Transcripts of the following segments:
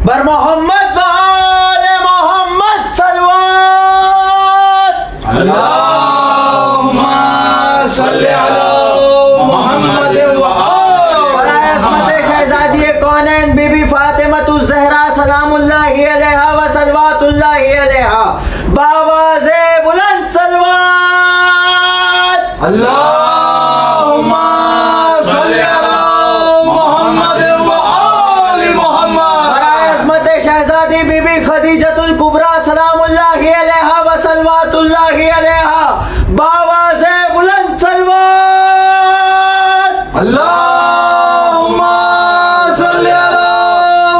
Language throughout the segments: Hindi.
बर मोहम्मद वाले मोहम्मद सल्लल्लाहु अल्लाहुम्मा सल्ली अला मुहम्मद व आले शहजादी कौनैन बीबी फातिमा ज़हरा सलामुल्लाहि अलैहा व सल्लवातुल्लाहि अलैहा बावाज़े बुलंद सल्लवात अल्लाहुम्मा सल्ली अला मुहम्मद व आलि मुहम्मद शहजादी बीबी खदीजतुल कुबरा सलामुल्लाहि अलैहा व सल्लवातुल्लाहि अलैहा बावाज़े बुलंद सल्लवात अल्लाहुम्मा सल्ली अला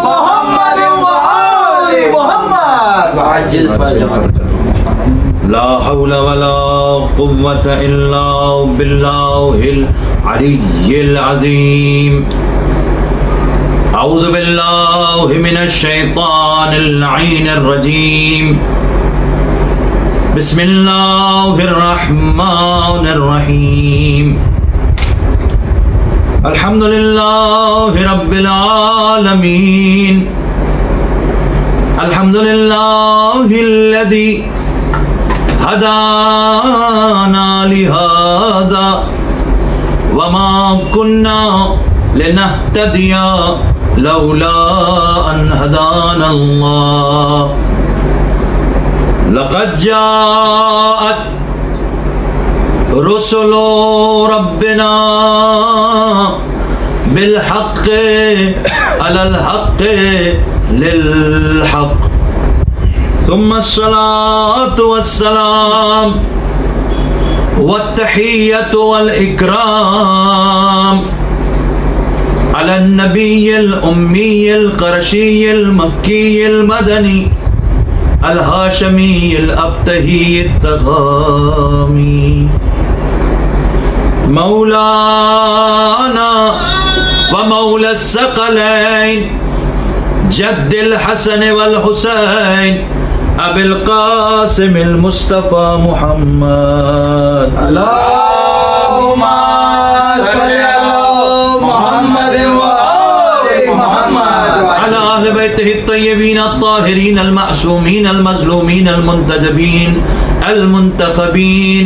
मुहम्मद व आलि मुहम्मद वाजिल फजर ला हौला वला कुव्वता इल्ला बिल्लाहिल अलिय्यिल अज़ीम अऊज़ु बिल्लाहि मिनश शैतानिर लईनिर रजीम बिस्मिल्लाहिर रहमानिर रहीम अल्हम्दुलिल्लाहि रब्बिल आलमीन अल्हम्दुलिल्लाहिल्लज़ी हदाना लिहाज़ा वमा कुन्ना लिनहतदिया लौला अन हदाना अल्लाह लक़द जाअत रुसुलु रब्बिना बिल हक़्क़ि अलल हक़्क़ि लिल हक़्क़ सुम्मा अस्सलातु वस्सलाम वत्तहिय्यतु वल इकराम अला नबिय्यिल उम्मिय्यिल क़ुरैशिय्यिल मक्किय्यिल मदनी अल हाशिमिय्यिल अब्तहिय्यित तग़ामी मौलाना व मौला अस्सक़लैन जद्दिल हसन वल हुसैन अबिल क़ासिमिल मुस्तफ़ा मुहम्मद अल्लाहुम्मा सल्ली अला मुहम्मद व आलि मुहम्मद अला अहलि बैतिहि अत्तय्यबीन अत्ताहिरीन अल-मअसूमीन अल-मज़लूमीन अल-मुंतजबीन अल-मुंतखबीन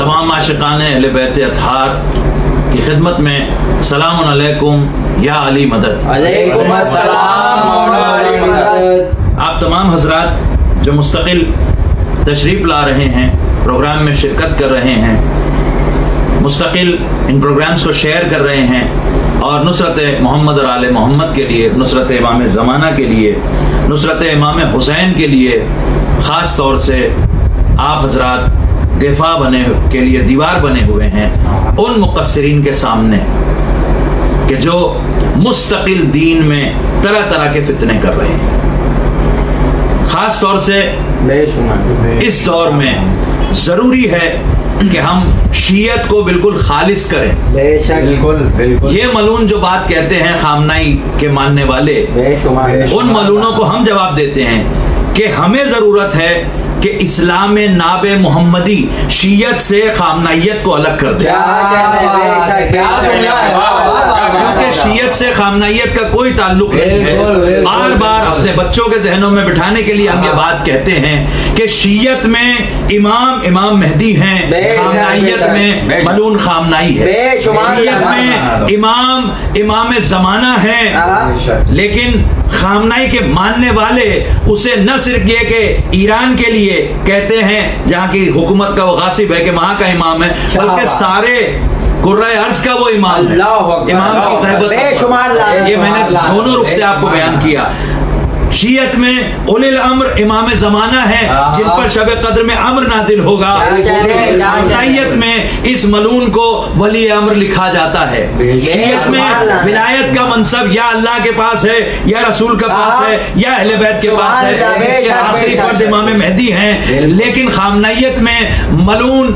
तमाम आशिकाने अहले बैत अतहार की खिदमत में सलाम अलैकुम या अली मदद। अलैकुम अस्सलाम मौला अली मदद। आप तमाम हजरात जो मुस्तकिल तशरीफ़ ला रहे हैं, प्रोग्राम में शिरकत कर रहे हैं, मुस्तकिल इन प्रोग्राम्स को शेयर कर रहे हैं और नुसरत मोहम्मद और आले मोहम्मद के लिए, नुसरत इमाम ज़माना के लिए, नुसरत इमाम हुसैन के लिए ख़ास तौर से आप हजरात दिफा बने के लिए दीवार बने हुए हैं उन मुक़स्सिरीन के सामने कि जो मुस्तकिल दीन में तरह तरह के फितने कर रहे हैं। खास तौर से बेशुमार इस दौर में जरूरी है कि हम शीयत को बिल्कुल खालिस करें। बेशक बिल्कुल बिल्कुल। ये मलून जो बात कहते हैं खामनाई के मानने वाले, बेशुमार उन मलूनों को हम जवाब देते हैं कि हमें जरूरत है कि इस्लाम में नाब मोहम्मदी शीयत से खामनाइयत को अलग कर दे। क्या कहते हैं, बेशक, क्या बेशक। कहना है? क्योंकि शीयत से खामनाइयत का कोई ताल्लुक नहीं है। बिल्कुल, बिल्कुल, बार बार अपने बच्चों के जहनों में बिठाने के लिए हम ये बात कहते हैं कि शीयत में इमाम मेहदी हैं, बेशक, खामनाइयत बेशक, में बेशक। मलून खामनाई है। बेशुमार शीयत लगा। में इमाम जमाना है, हाँ। लेकिन खामनाई के मानने वाले उसे न सिर्फ ये कि ईरान के लिए कहते हैं जहाँ की हुकूमत का वो गासिब है कि वहाँ का इमाम है, बल्कि सारे कुर्राए अर्ज का वो इमाम है। अल्लाह अकबर, इमाम की गैबत बेशुमार लानत। ये मैंने दोनों रुख से आपको बयान किया। शीयत में उलिल अम्र इमाम जमाना है जिन पर शब कद्र में अम्र नाजिल होगा। खामनाइयत में इस मलून को वली अम्र लिखा जाता है। शीयत में विलायत का मनसब या अल्लाह के पास है या रसूल के पास है या अहले बैत के पास है, जिसके आखिरी फर्द इमाम मेहदी हैं। लेकिन खामनाइयत में मलून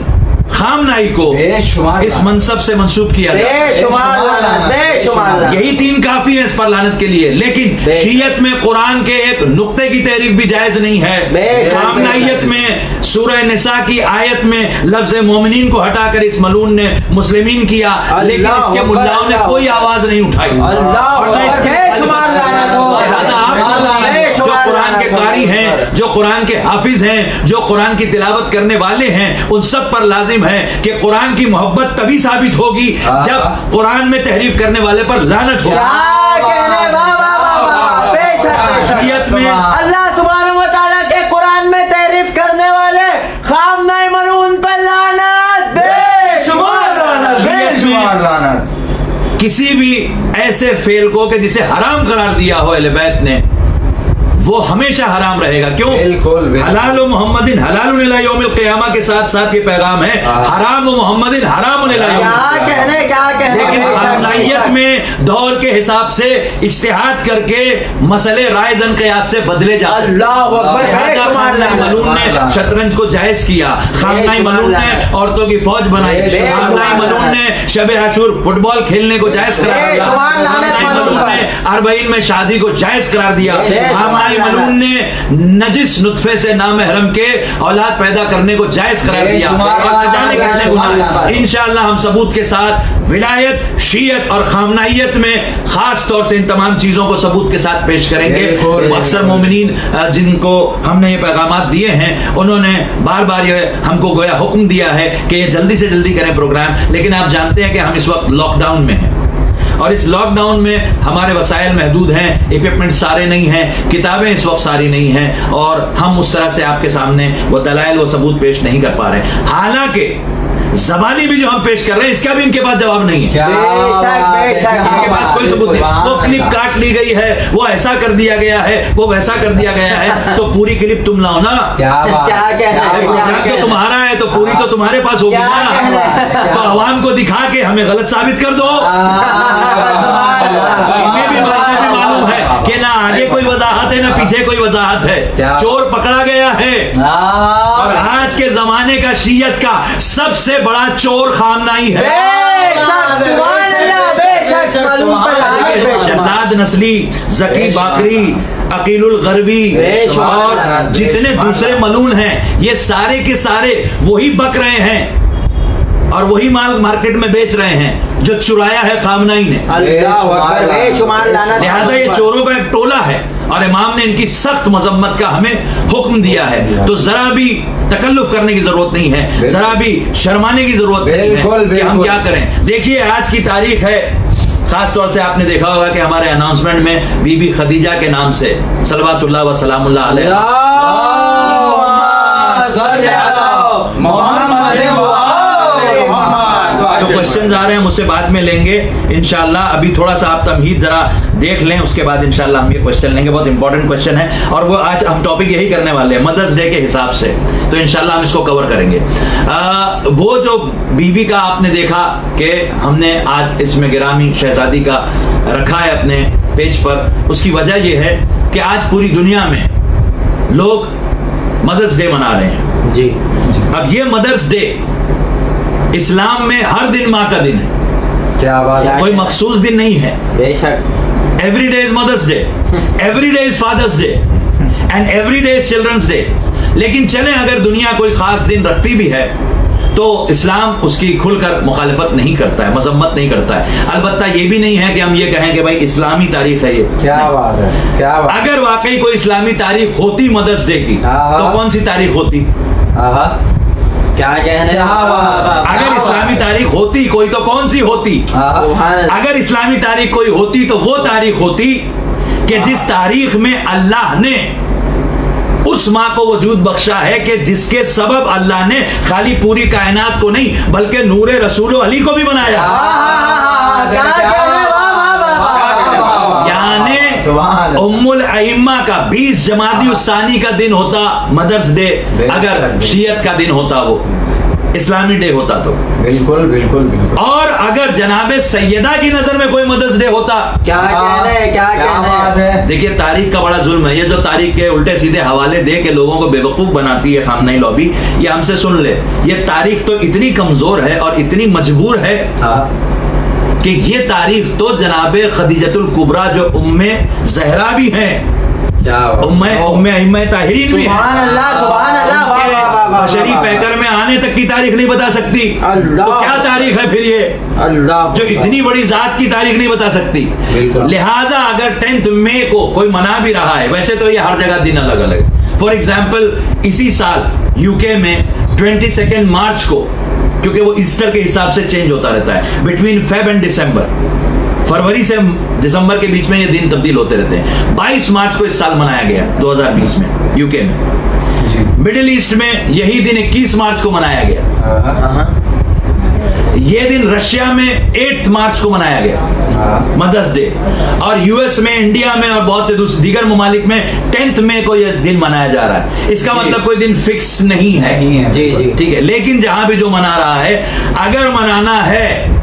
खामनाई को बेशुमार इस मनसब से मंसूब किया जाता है। बेशुमार लानत, बेशुमार लानत। यही तीन काफी है इस पर लानत के लिए। लेकिन बेशक। शीयत में कुरान के एक नुक्ते की तहरीफ भी जायज नहीं है। बेशक, खामनाइयत में सूरह निसा की आयत में लफ्ज मोमिनीन को हटाकर इस मलून ने मुस्लिमीन किया, लेकिन इसके मुल्लाओं ने कोई आवाज नहीं उठाई। अल्लाह और न इसके बेशुमार लानत हो। लिहाजा आप जो कुरान के कारी हैं, जो कुरान के हाफिज हैं, जो कुरान की तिलावत करने वाले हैं, उन सब पर लाजिम है कि कुरान की मोहब्बत तभी साबित होगी जब कुरान में तहरीफ करने वाले पर लानत हो। क्या कहने, वाह वाह वाह वाह, बेशक, बेशक। शीयत में अल्लाह सुब्हानहू व तआला के कुरान में तारीफ करने वाले खामनाई मलून पर लानत, बेशुमार लानत, बेशुमार लानत। किसी भी ऐसे फेल को कि जिसे हराम करार दिया हो अहले बैत ने, वो हमेशा हराम रहेगा। क्यों? बिल्कुल, बिल्कुल। हलाल मोहम्मदिन हलाल इला यौमिल क़ियामा के साथ साथ ये पैगाम है, हराम मोहम्मदिन हराम इला यौमिल क्या कहने, क्या कहने। लेकिन बेशक, खामनाइयत बेशक। में दौर के हिसाब से इज्तिहाद करके मसले राय जन क़ियास से बदले जा सकते हैं। अल्लाह अकबर, लिहाजा बेशुमार खामनाई लानत। मलून ने शतरंज को जायज किया, खामनाई बेशुमार मलून ने लानत। औरतों की फौज बनाई, बेशुमार खामनाई मलून लानत। ने शब आशूर फुटबॉल खेलने को जायज करार दिया, बेशुमार लानत खामनाई मलून मलून पर। ने अरबईन में शादी को जायज करार दिया, बेशुमार खामनाई लानत। मलून ने नजिस नुतफे से नामहरम के औलाद पैदा करने को जायज करार दिया। बेशुमार और न जाने लानत, कितने बेशुमार गुनाह। लानत। इंशाअल्लाह हम सबूत के साथ विलायत, शीयत और खामनाइयत में खास तौर से इन तमाम चीजों को सबूत के साथ पेश करेंगे। बिल्कुल। अक्सर मोमिनीन जिनको हमने ये पैगामात दिए हैं, उन्होंने बार बार ये हमको गोया हुक्म दिया है कि ये जल्दी से जल्दी करें प्रोग्राम। लेकिन आप जानते हैं कि हम इस वक्त लॉकडाउन में हैं और इस लॉकडाउन में हमारे वसाइल महदूद हैं, इक्विपमेंट सारे नहीं हैं, किताबें इस वक्त सारी नहीं हैं और हम उस तरह से आपके सामने वो दलाइल, वो सबूत पेश नहीं कर पा रहे। हालांकि ज़बानी भी जो हम पेश कर रहे हैं इसका भी इनके पास जवाब नहीं है। बेशक, बेशक। इनके पास कोई सबूत नहीं। वो क्लिप काट ली गई है, वो ऐसा कर दिया गया है, वो वैसा कर दिया गया है, तो पूरी क्लिप तुम लाओ ना। क्या बात, क्या कहना है, क्या प्रोग्राम बात। तो तुम्हारा है तो पूरी तो तुम्हारे पास होगी क्या कहना ना। है? तो अवाम को दिखा के हमें गलत साबित कर दो। इन्हें भी मालूम है कि ना आगे कोई वजाहत है ना पीछे कोई वजाहत है। क्या? चोर पकड़ा गया है और आज के जमाने का शीयत का सबसे बड़ा चोर खामनाई है। बेशक, सुभान अल्लाह, बेशक, मलून पर लानत, बेशक। शद्दाद नस्ली, जकी बाकरी, अकीलुल गरबी और जितने दूसरे मलून हैं, ये सारे के सारे वही बक रहे हैं और वही माल मार्केट में बेच रहे हैं जो चुराया है खामनाई ने। अल्लाह अकबर, बेशुमार लानत। लिहाजा ये चोरों का एक टोला है और इमाम ने इनकी सख्त मजम्मत का हमें हुक्म दिया है। तो जरा भी तकल्लुफ करने की जरूरत नहीं है, जरा भी शर्माने की जरूरत नहीं है कि हम क्या करें। देखिए आज की तारीख है, खास तौर से आपने देखा होगा कि हमारे अनाउंसमेंट में बीबी खदीजा के नाम से सलवातुल्लाह व सलामुल्लाह अलैहा जो क्वेश्चन आ रहे हैं मुझसे बाद में लेंगे इंशाल्लाह। अभी थोड़ा सा आप तमहीद जरा देख लें, उसके बाद इंशाल्लाह हम ये क्वेश्चन लेंगे। बहुत इंपॉर्टेंट क्वेश्चन है और वो आज हम टॉपिक यही करने वाले हैं मदर्स डे के हिसाब से, तो इंशाल्लाह हम इसको कवर करेंगे। वो जो बीबी का आपने देखा कि हमने आज इसमें गिरामी शहजादी का रखा है अपने पेज पर, उसकी वजह यह है कि आज पूरी दुनिया में लोग मदर्स डे मना रहे हैं। जी। अब ये मदर्स डे इस्लाम में हर दिन माँ का दिन है, क्या बात है। कोई मखसूस दिन नहीं है। बेशक। Every day is mother's day, every day is father's day and every day is children's day. लेकिन चले अगर दुनिया कोई खास दिन रखती भी है तो इस्लाम उसकी खुलकर मुखालिफत नहीं करता है, मजम्मत नहीं करता है। अलबत्ता ये भी नहीं है कि हम ये कहें कि भाई इस्लामी तारीख है ये। क्या बात है, क्या बात। अगर वाकई कोई इस्लामी तारीख होती मदर्स डे की तो कौन सी तारीख होती? क्या कहने। अगर इस्लामी तारीख होती कोई तो कौन सी होती? अगर इस्लामी तारीख कोई होती तो वो तारीख होती कि जिस तारीख में अल्लाह ने उस माँ को वजूद बख्शा है कि जिसके सबब अल्लाह ने खाली पूरी कायनात को नहीं बल्कि नूरे रसूल अली को भी बनाया। यानी उम्मुल अइम्मा का 20 जमादी उस्सानी का दिन होता मदर्स डे, अगर शियत का दिन होता वो इस्लामी डे होता तो। बिल्कुल बिल्कुल बिल्कुल। और अगर जनाबे सैयदा की नजर में कोई मदर्स डे होता, क्या कहने, क्या कहने। देखिए तारीख का बड़ा जुल्म है ये, जो तारीख के उल्टे सीधे हवाले दे के लोगों को बेवकूफ बनाती है खामनई लॉबी। ये हमसे सुन ले, ये तारीख तो इतनी कमजोर है और इतनी मजबूर है कि ये तारीख तो जनाबे खदीजतुल कुबरा जो उम्मे जहरा भी हैं, उम्मे ताहिरीन भी हैं, बशरी पैकर में आने तक की तारीख नहीं बता सकती। तो क्या तारीख है फिर ये जो इतनी बड़ी जात की तारीख नहीं बता सकती? लिहाजा अगर 10 मई को कोई मना भी रहा है, वैसे तो ये हर जगह दिन अलग अलग। फॉर एग्जाम्पल इसी साल यूके में 22 मार्च को, क्योंकि वो ईस्टर के हिसाब से चेंज होता रहता है, बिटवीन फेब एंड दिसंबर, फरवरी से दिसंबर के बीच में ये दिन तब्दील होते रहते हैं। 22 मार्च को इस साल मनाया गया 2020 में यूके में। मिडिल ईस्ट में यही दिन 21 मार्च को मनाया गया। ये दिन रशिया में 8 मार्च को मनाया गया मदर्स डे, और यूएस में, इंडिया में और बहुत से दीगर ममालिक में 10 मई को यह दिन मनाया जा रहा है। इसका मतलब कोई दिन फिक्स नहीं है। जी जी ठीक है, लेकिन जहां भी जो मना रहा है, अगर मनाना है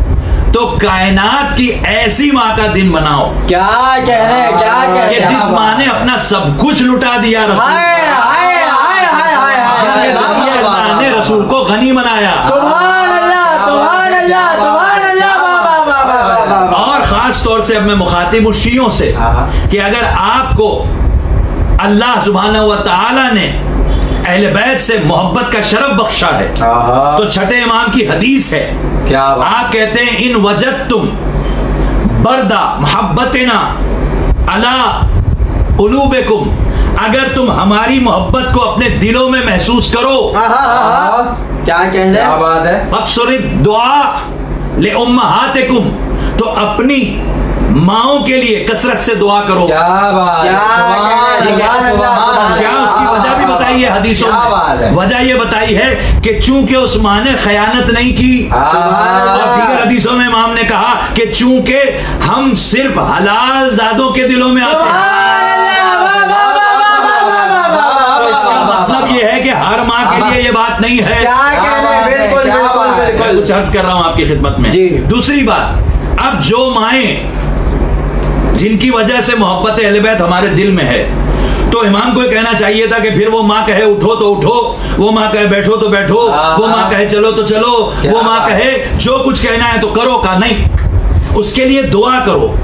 तो कायनात की ऐसी माँ का दिन बनाओ। क्या कह रहे, क्या कह रहे, जिस माँ ने अपना सब कुछ लुटा दिया रसूल ने रसूल को गनी बनाया। और खास तौर से अब मैं मुखातिब हूं शियों से कि अगर आपको अल्लाह सुब्हानहू व तआला ने अहले बैत से मोहब्बत का शरफ बख्शा है तो छठे इमाम की हदीस है, क्या आप कहते हैं इन वजद तुम बरदा मोहब्बतना अला उलूबिकुम, अगर तुम हमारी मोहब्बत को अपने दिलों में महसूस करो, क्या कह रहे, क्या बात है, फक्सुरिद दुआ ले उम्महातिकुम, तो अपनी माओं के लिए कसरत से दुआ करो। क्या बात है, क्या उसकी वजह भी बताई है हदीसों में। वजह ये बताई है कि चूंकि उस माँ ने खयानत नहीं की, और दीगर हदीसों में इमाम ने कहा कि चूंकि हम सिर्फ हलाल जादों के दिलों में आते हैं, तो इसका मतलब ये है कि हर माँ के लिए ये बात नहीं है। मैं कुछ अर्ज कर रहा हूं आपकी खिदमत में। दूसरी बात, अब जो माएं जिनकी वजह से मोहब्बत अहले बैत हमारे दिल में है, तो इमाम को कहना चाहिए था कि फिर वो माँ कहे उठो तो उठो, वो माँ कहे बैठो तो बैठो, वो माँ कहे चलो तो चलो, वो माँ कहे जो कुछ कहना है तो करो, का नहीं, उसके लिए दुआ करो।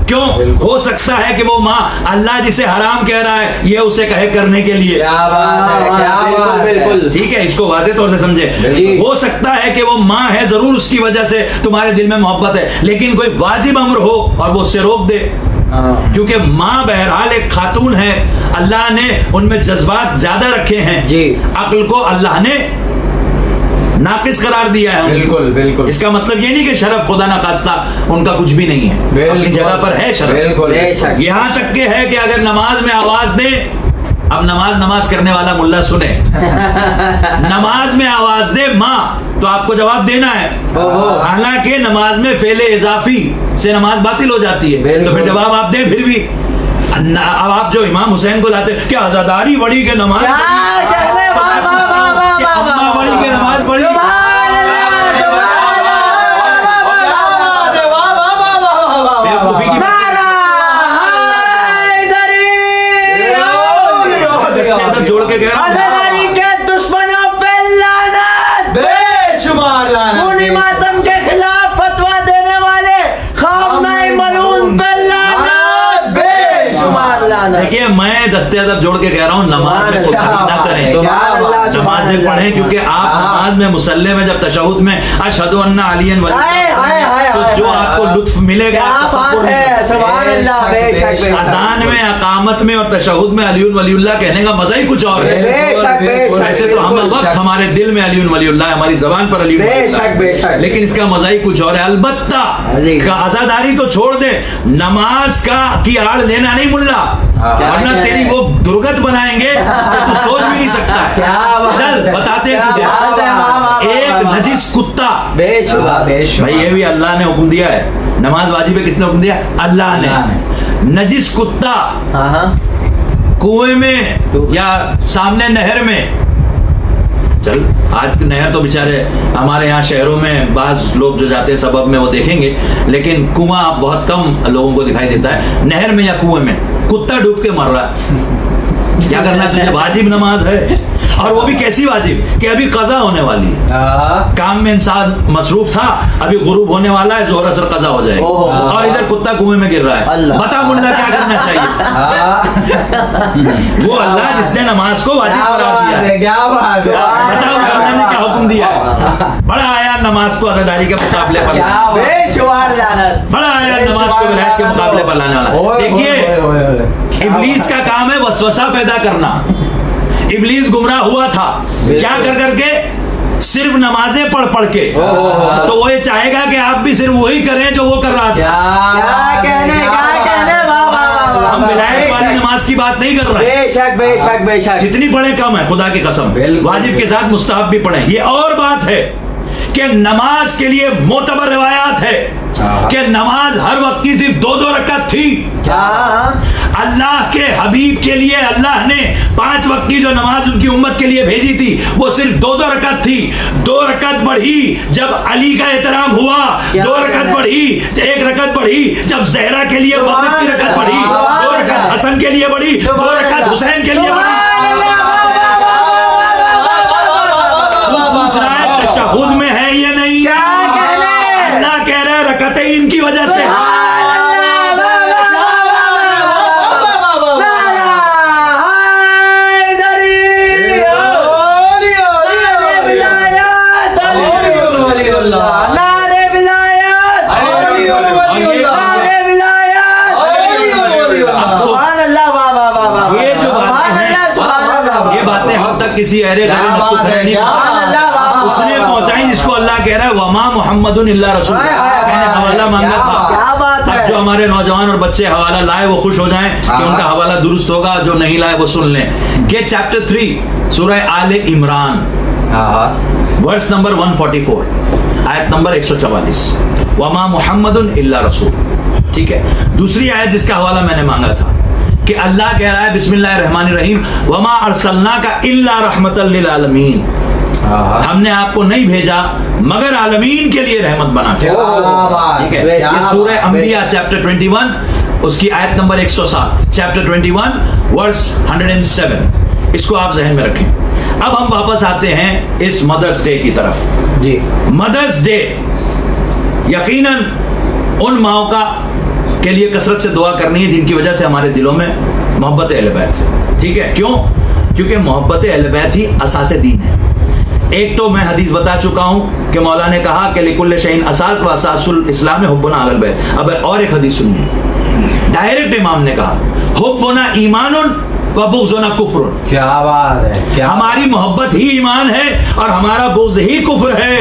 क्यों? हो सकता है कि वो माँ अल्लाह जिसे हराम कह रहा है ये उसे कहे करने के लिए। क्या बात है, क्या बात है। ठीक है, इसको वाज़ेह तौर से समझे। हो सकता है कि वो माँ है, जरूर उसकी वजह से तुम्हारे दिल में मोहब्बत है, लेकिन कोई वाजिब अम्र हो और वो उससे रोक दे, क्योंकि माँ बहरहाल एक खातून है, अल्लाह ने उनमें जज्बात ज्यादा रखे हैं, अक्ल को अल्लाह ने नाकिस करार दिया है। बिल्कुल बिल्कुल। इसका मतलब ये नहीं कि शरफ खुदा ना खास्ता उनका कुछ भी नहीं है, अपनी जगह पर है शरफ। बिल्कुल। यहाँ तक के है कि अगर नमाज में आवाज दे, अब नमाज करने वाला मुल्ला सुने, नमाज में आवाज दे माँ, तो आपको जवाब देना है। हालांकि नमाज में फेले इजाफी से नमाज बातिल हो जाती है, तो फिर जवाब आप दें। फिर भी अब आप जो इमाम हुसैन को लाते क्या आजादारी बड़ी के नमाज बड़ी के नमाज पढ़ी, बेशुमार लानत। खूनी मातम के खिलाफ फतवा देने वाले खामनाई मलून पे लानत, बेशुमार लानत। देखिए मैं दस्ते अदब जोड़ के कह रहा हूँ, नमाज में कोताही ना करें, नमाज से पढ़ें, क्योंकि आप नमाज में मुसल्ले में जब तशहुद में अशहदु अन्ना अलियन वली, तो जो आपको लुत्फ मिलेगा अजान में, अकामत में और तशहुद में अलीउन वलीउल्लाह कहने का मजा ही कुछ और है। वैसे तो हम वक्त हमारे दिल में अलीउन वलीउल्लाह, हमारी जबान पर अलीउन वलीउल्लाह, लेकिन इसका मजा ही कुछ और है। अलबत्ता आजादारी तो छोड़ दे, नमाज का की आड़ लेना नहीं मुल्ला, वरना तेरी वो दुर्गत बनाएंगे तो तू सोच भी नहीं सकता। चल बताते हैं तुझे, एक नजिस कुत्ता, भाई ये भी अल्लाह ने हुक्म दिया है, नमाज वाजिब है, किसने हुक्म दिया? अल्लाह ने। नजिस कुत्ता कुएं में या सामने नहर में, चल आज नहर तो बेचारे हमारे यहाँ शहरों में बाज लोग जो जाते हैं सबब में वो देखेंगे, लेकिन कुआं बहुत कम लोगों को दिखाई देता है। नहर में या कुएं में कुत्ता डूब के मर रहा है, क्या करना है तुझे? वाजिब नमाज है, और वो भी कैसी वाजिब कि अभी कज़ा होने वाली है, काम में इंसान मसरूफ था, अभी गुरूब होने वाला है, जोहर असर कज़ा हो जाएगा, और इधर कुत्ता कुएं में गिर रहा है। बता मुल्ला क्या करना चाहिए? वो अल्लाह जिसने नमाज को वाजिब करार दिया है, बताओ अल्लाह ने क्या हुक्म दिया है? बड़ा आया नमाज को अज़ादारी के मुकाबले पर, बड़ा आया नमाज को विलायत के मुकाबले पर लाने वाला। देखिए इब्लीस का काम है वसवसा पैदा करना। इब्लीस गुमराह हुआ था क्या कर करके? सिर्फ नमाजें पढ़ पढ़ के। तो वो ये चाहेगा कि आप भी सिर्फ वही करें जो वो कर रहा था। हम विलायत वाली नमाज की बात नहीं कर रहे, बेशक जितनी पढ़े कम है, खुदा की कसम, वाजिब के साथ मुस्तहब भी पढ़े। ये और बात है कि नमाज के लिए मोतबर रिवायात है कि नमाज हर वक्त की सिर्फ 2-2 रकअत थी। अल्लाह के हबीब के लिए अल्लाह ने 5 वक्त की जो नमाज उनकी उम्मत के लिए भेजी थी वो सिर्फ 2-2 रकअत थी। 2 रकअत बढ़ी जब अली का एहतराम हुआ, 2 रकअत बढ़ी, 1 रकअत बढ़ी जब जहरा के लिए मगरिब की रकअत बढ़ी, 2 रकअत हसन के लिए बढ़ी, 2 रकअत हुसैन के लिए बढ़ी। पूछ रहा है तशहुद में है ये नहीं? अल्लाह कह रहा है रकअतें इनकी वजह से। ये बातें हम तक किसी अहले उसने पहुंचाई जिसको अल्लाह कह रहा है वमा मुहम्मदुन इल्ला रसूल। मैंने हवाला मांगा था, अब जो हमारे नौजवान और बच्चे हवाला लाए वो खुश हो जाएं कि उनका हवाला दुरुस्त होगा, जो नहीं लाए वो सुन लें। के चैप्टर 3 सूरह आले इमरान वर्स नंबर 144 आयत नंबर 144, वमा मुहम्मदुन इल्ला रसूल। ठीक है, दूसरी आयत जिसका हवाला मैंने मांगा था कि अल्लाह कह रहा है बिस्मिल्लाहिर्रहमानिर्रहीम वमा अरसलना का इल्ला रहमतल लिल आलमीन, हमने आपको नहीं भेजा मगर आलमीन के लिए रहमत बना के। ठीक है, ये सूरह अंबिया चैप्टर 21 उसकी आयत नंबर 107, चैप्टर 21 वर्स 107, इसको आप जहन में रखें। अब हम वापस आते हैं इस मदर्स डे की तरफ। जी, मदर्स डे यकीनन उन माओं का के लिए कसरत से दुआ करनी है जिनकी वजह से हमारे दिलों में मोहब्बत अहले बैत है। ठीक है, क्यों? क्योंकि मोहब्बत अहले बैत ही असास दीन है। एक तो मैं हदीस बता चुका हूं कि मौला ने कहा कि लिकुल्ल शैइन असास व असासुल इस्लाम हुब्बुना अलल बैत। अब और एक हदीस सुनिए, डायरेक्ट इमाम ने कहा हुब्बुना ईमानुन व बुग़्ज़ुना कुफ्रुन। क्या बात है, क्या हमारी मोहब्बत ही ईमान है और हमारा बुग़्ज़ ही कुफ्र है।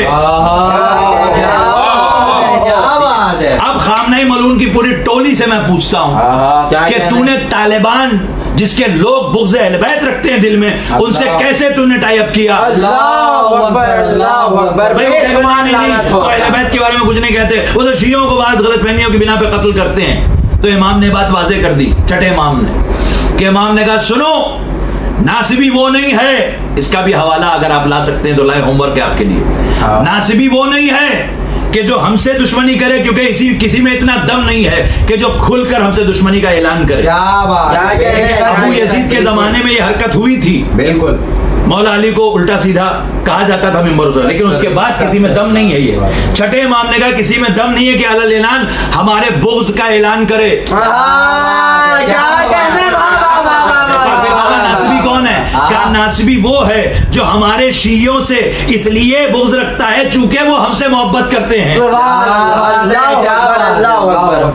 अब खामनाई मलून की पूरी टोली से मैं पूछता हूँ कि तूने तालिबान जिसके लोग बुग़्ज़ अहले बैत रखते हैं दिल में, उनसे कैसे तूने टाई अप किया? अल्लाहु अकबर, अल्लाहु अकबर। अहले बैत के बारे में कुछ नहीं कहते, वो तो शियों को बात गलतफहमियों की बिना पे कत्ल करते हैं। तो इमाम ने बात वाज़ेह कर दी, छठे इमाम ने, कि इमाम ने कहा सुनो, नासिबी वो नहीं है, इसका भी हवाला अगर आप ला सकते हैं तो लाए, होमवर्क है आपके लिए। नासिबी वो नहीं है कि जो हमसे दुश्मनी करे, क्योंकि किसी में इतना दम नहीं है कि जो खुलकर हमसे दुश्मनी का ऐलान करे। क्या बात, अबू यजीद के जमाने में ये हरकत हुई थी। बिल्कुल। मौला अली को उल्टा सीधा कहा जाता था मिंबर से, लेकिन उसके बाद किसी में दम नहीं है। ये छठे इमाम ने कहा किसी में दम नहीं है कि अलल ऐलान हमारे बुग़्ज़ का ऐलान करे। क्या कहने नासबी कौन है? क्या नासबी वो है जो हमारे शियों से इसलिए बुग़्ज़ रखता है चूंकि वो हमसे मोहब्बत करते हैं,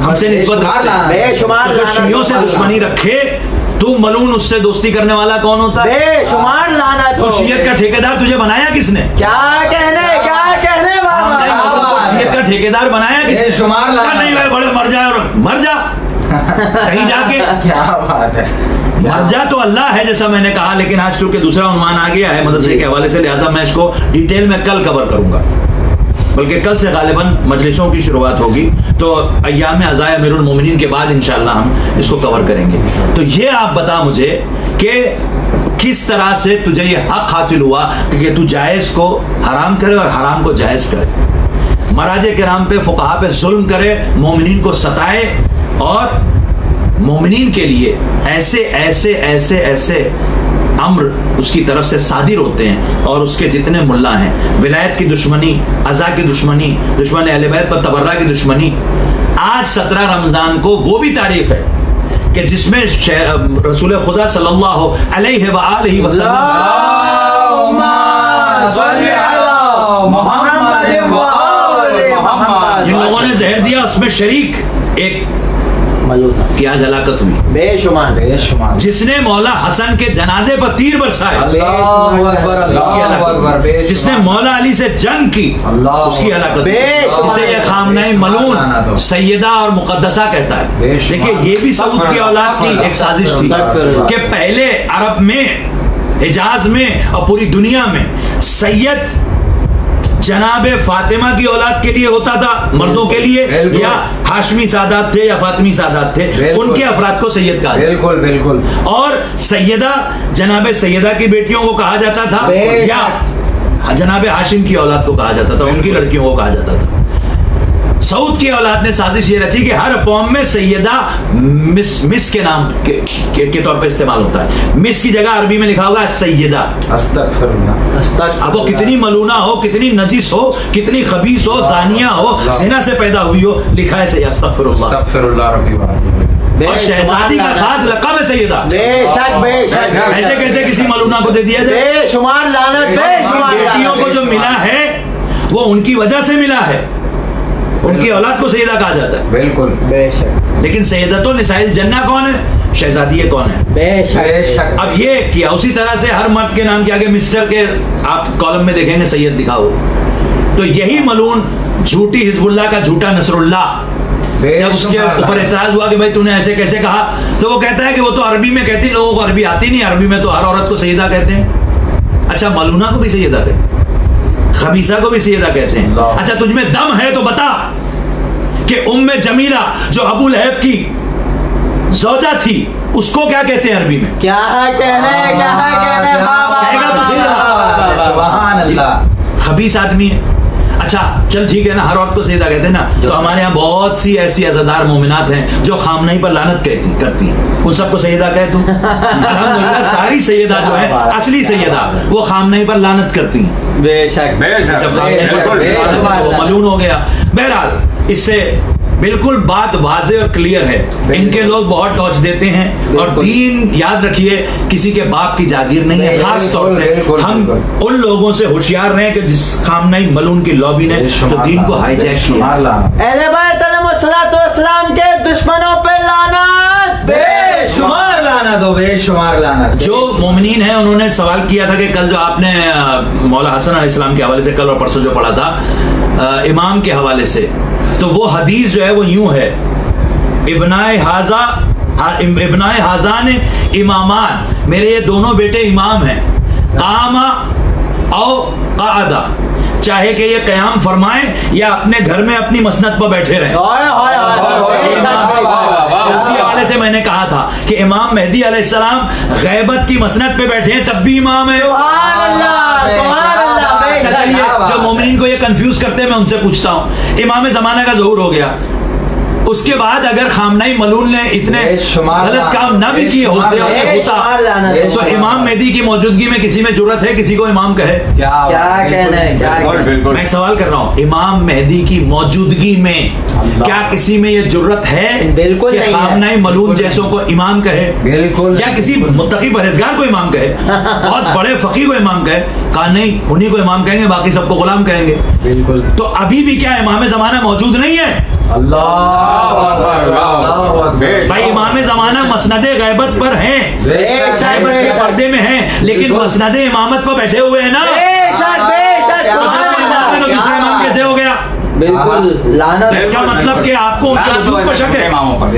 हमसे निस्बत रखते हैं। तो जो शियों से दुश्मनी रखे तू मलून, उससे दोस्ती करने वाला कौन होता है? बेशुमार लानत हो। तो शियत का ठेकेदार तुझे बनाया किसने? क्या कहने बाबा, शियत का ठेकेदार बनाया किसने? बेशुमार लानत। नहीं भाई बड़े मर जाए और मर जा कहीं जाके। क्या बात है, मर जा तो अल्लाह है जैसा मैंने कहा, लेकिन आज क्योंकि दूसरा उन्वान आ गया है मदरसे के हवाले से, लिहाजा मैं इसको डिटेल में कल कवर करूंगा, बल्कि कल से गालिबन मजलिसों की शुरुआत होगी, तो अय्याम अज़ाया अमीरुल मोमिनीन के बाद इंशाअल्लाह हम इसको कवर करेंगे। तो ये आप बता मुझे कि किस तरह से तुझे ये हक हासिल हुआ कि तू जायज़ को हराम करे और हराम को जायज़ करे, मराजे किराम पे फुक़हा पे जुल्म करे, मोमिनीन को सताए, और मोमिनीन के लिए ऐसे ऐसे ऐसे ऐसे अम्र उसकी तरफ से सादिर होते हैं, और उसके जितने मुल्ला हैं, विलायत की दुश्मनी, अज़ा की दुश्मनी, दुश्मन अहले बैत पर तबर्रा की दुश्मनी। आज 17 रमज़ान को वो भी तारीख है कि जिसमें रसूल खुदा सल्लल्लाहु अलैहि वसल्लम जिन लोगों ने जहर दिया उसमें शरीक एक की आज हलाकत हुई, बेशुमार। जिसने मौला हसन के जनाजे पर तीर बरसाए, जिसने मौला अली से जंग की, उसकी हलाकत। जिसे ये खामनाई मलून सैयदा और मुकद्दसा कहता है। देखिए ये भी सऊद की औलाद की एक साजिश थी कि पहले अरब में, हिजाज में और पूरी दुनिया में सैयद जनाबे फातिमा की औलाद के लिए होता था, मर्दों के लिए, या हाशमी सादात थे या फातिमी सादात थे, उनके अफराद को सैयद कहा। बिल्कुल बिल्कुल। और सैयदा जनाबे सैयदा की बेटियों को कहा जाता था, या जनाबे हाशिम की औलाद को कहा जाता था, उनकी लड़कियों को कहा जाता था। सऊद की औलाद ने साजिश ये रची कि हर फॉर्म में सैयदा मिस के नाम के तौर पे इस्तेमाल होता है। मिस की जगह अरबी में लिखा होगा सैयदा। अस्तगफिरुल्लाह। अब वो कितनी मलूना हो, कितनी नजिस हो, कितनी खबीस हो, जानिया हो, जिना से पैदा हुई हो, लिखा है सैयदा। अस्तगफिरुल्लाह। और शहजादी का खास लक़ब है सैयदा। बेशक। ऐसे कैसे किसी मलूना को दे दिया जाए? बेशुमार लानत, बेशुमार बेटियों को जो मिला है वो उनकी वजह से मिला है, उनकी औलाद को सैयदा कहा जाता है। बिल्कुल बेशक। लेकिन सैयदतो निसाइल जन्ना कौन है? शहजादी कौन है? बेशक। अब ये किया उसी तरह से हर मर्द के नाम के आगे मिस्टर के आप कॉलम में देखेंगे सैयद लिखा हो। तो यही मलून झूठी हिजबुल्लाह का झूठा नसरुल्लाह, जब उसके ऊपर एतराज हुआ कि भाई तूने ऐसे कैसे कहा, तो वो कहता है कि वो तो अरबी में कहती, लोगों को अरबी आती नहीं, अरबी में तो हर औरत को सैयदा कहते हैं। अच्छा मलूना को भी सैयदा कहते हैं, खबीसा को भी सैयदा कहते हैं। अच्छा तुझमें दम है तो बता कि उम्मे जमीला जो अबू लहब की ज़ौजा थी उसको क्या कहते हैं अरबी में? क्या कहने बाबा, कहेगा तो सैयदा। सुभान अल्लाह। खबीस आदमी है। अच्छा चल ठीक है ना, हर औरत को सैयदा कहते हैं ना, तो हमारे यहाँ बहुत सी ऐसी अज़ादार मोमिनात हैं जो खामनाई पर लानत करती हैं, उन सबको सैयदा कहे तू? अल्हम्दुलिल्लाह सारी सैयदा जो है असली सैयदा वो खामनाई पर लानत करती हैं। बेशक। वो मलून हो गया। बहरहाल इससे बिल्कुल बात वाज़े और क्लियर है। इनके लोग बहुत टॉर्च देते हैं, और दीन याद रखिए किसी के बाप की जागीर नहीं है। खास तौर से हम उन लोगों से होशियार रहें कि जिस खामनाई मलून की लॉबी ने तो दीन को हाईजैक किया। अहले बैत अलैहिस्सलाम के दुश्मनों पे लानत, बेशुमार लानत हो, बेशुमार लानत। जो मोमिनीन हैं उन्होंने सवाल किया था कि कल जो आपने मौला हसन अलैहिस्सलाम के हवाले से कल और परसों जो पढ़ा था इमाम के हवाले से, तो वो हदीस जो है वो यूं है, इब्नाए हाजान इमामान, मेरे ये दोनों बेटे इमाम हैं, कामा औ कादा, चाहे कि ये क़याम फरमाएं या अपने घर में अपनी मसनद पर बैठे रहें। उसी हवाले से मैंने कहा था कि इमाम मेहदी अलैहिस्सलाम गैबत की मसनद पे बैठे हैं तब भी इमाम है। जो मोमिनीन को ये कंफ्यूज करते हैं मैं उनसे पूछता हूँ, इमाम ज़माना का ज़हूर हो गया, उसके बाद अगर खामनाई मलून ने इतने बेशुमार गलत काम ना भी किए होते और बेशुमार लानत। होता तो इमाम मेहदी की मौजूदगी में किसी में जुर्रत है किसी को इमाम कहे? क्या कहना है, क्या कहना है? मैं एक सवाल कर रहा हूँ, इमाम मेहदी की मौजूदगी में क्या किसी में ये जुर्रत है बिल्कुल कि नहीं है। खामनाई मलून बिल्कुल जैसों को इमाम कहे? बिल्कुल या किसी मुत्तकी परहेजगार को इमाम कहे, बहुत बड़े फकीर को इमाम कहे? कहा नहीं, उन्हीं को इमाम कहेंगे, बाकी सबको गुलाम कहेंगे। बिल्कुल। तो अभी भी क्या इमाम जमाना मौजूद नहीं है? भाई इमाम जमाना मसनद गैबत पर हैं, गैबत के पर्दे में हैं, लेकिन मसनद इमामत पर बैठे हुए हैं ना। बेशक बेशक तो जब वो इमाम है तो दूसरा इमाम कैसे हो गया? बिल्कुल लानत। तो इसका मतलब कि आपको उनके वजूद पर शक है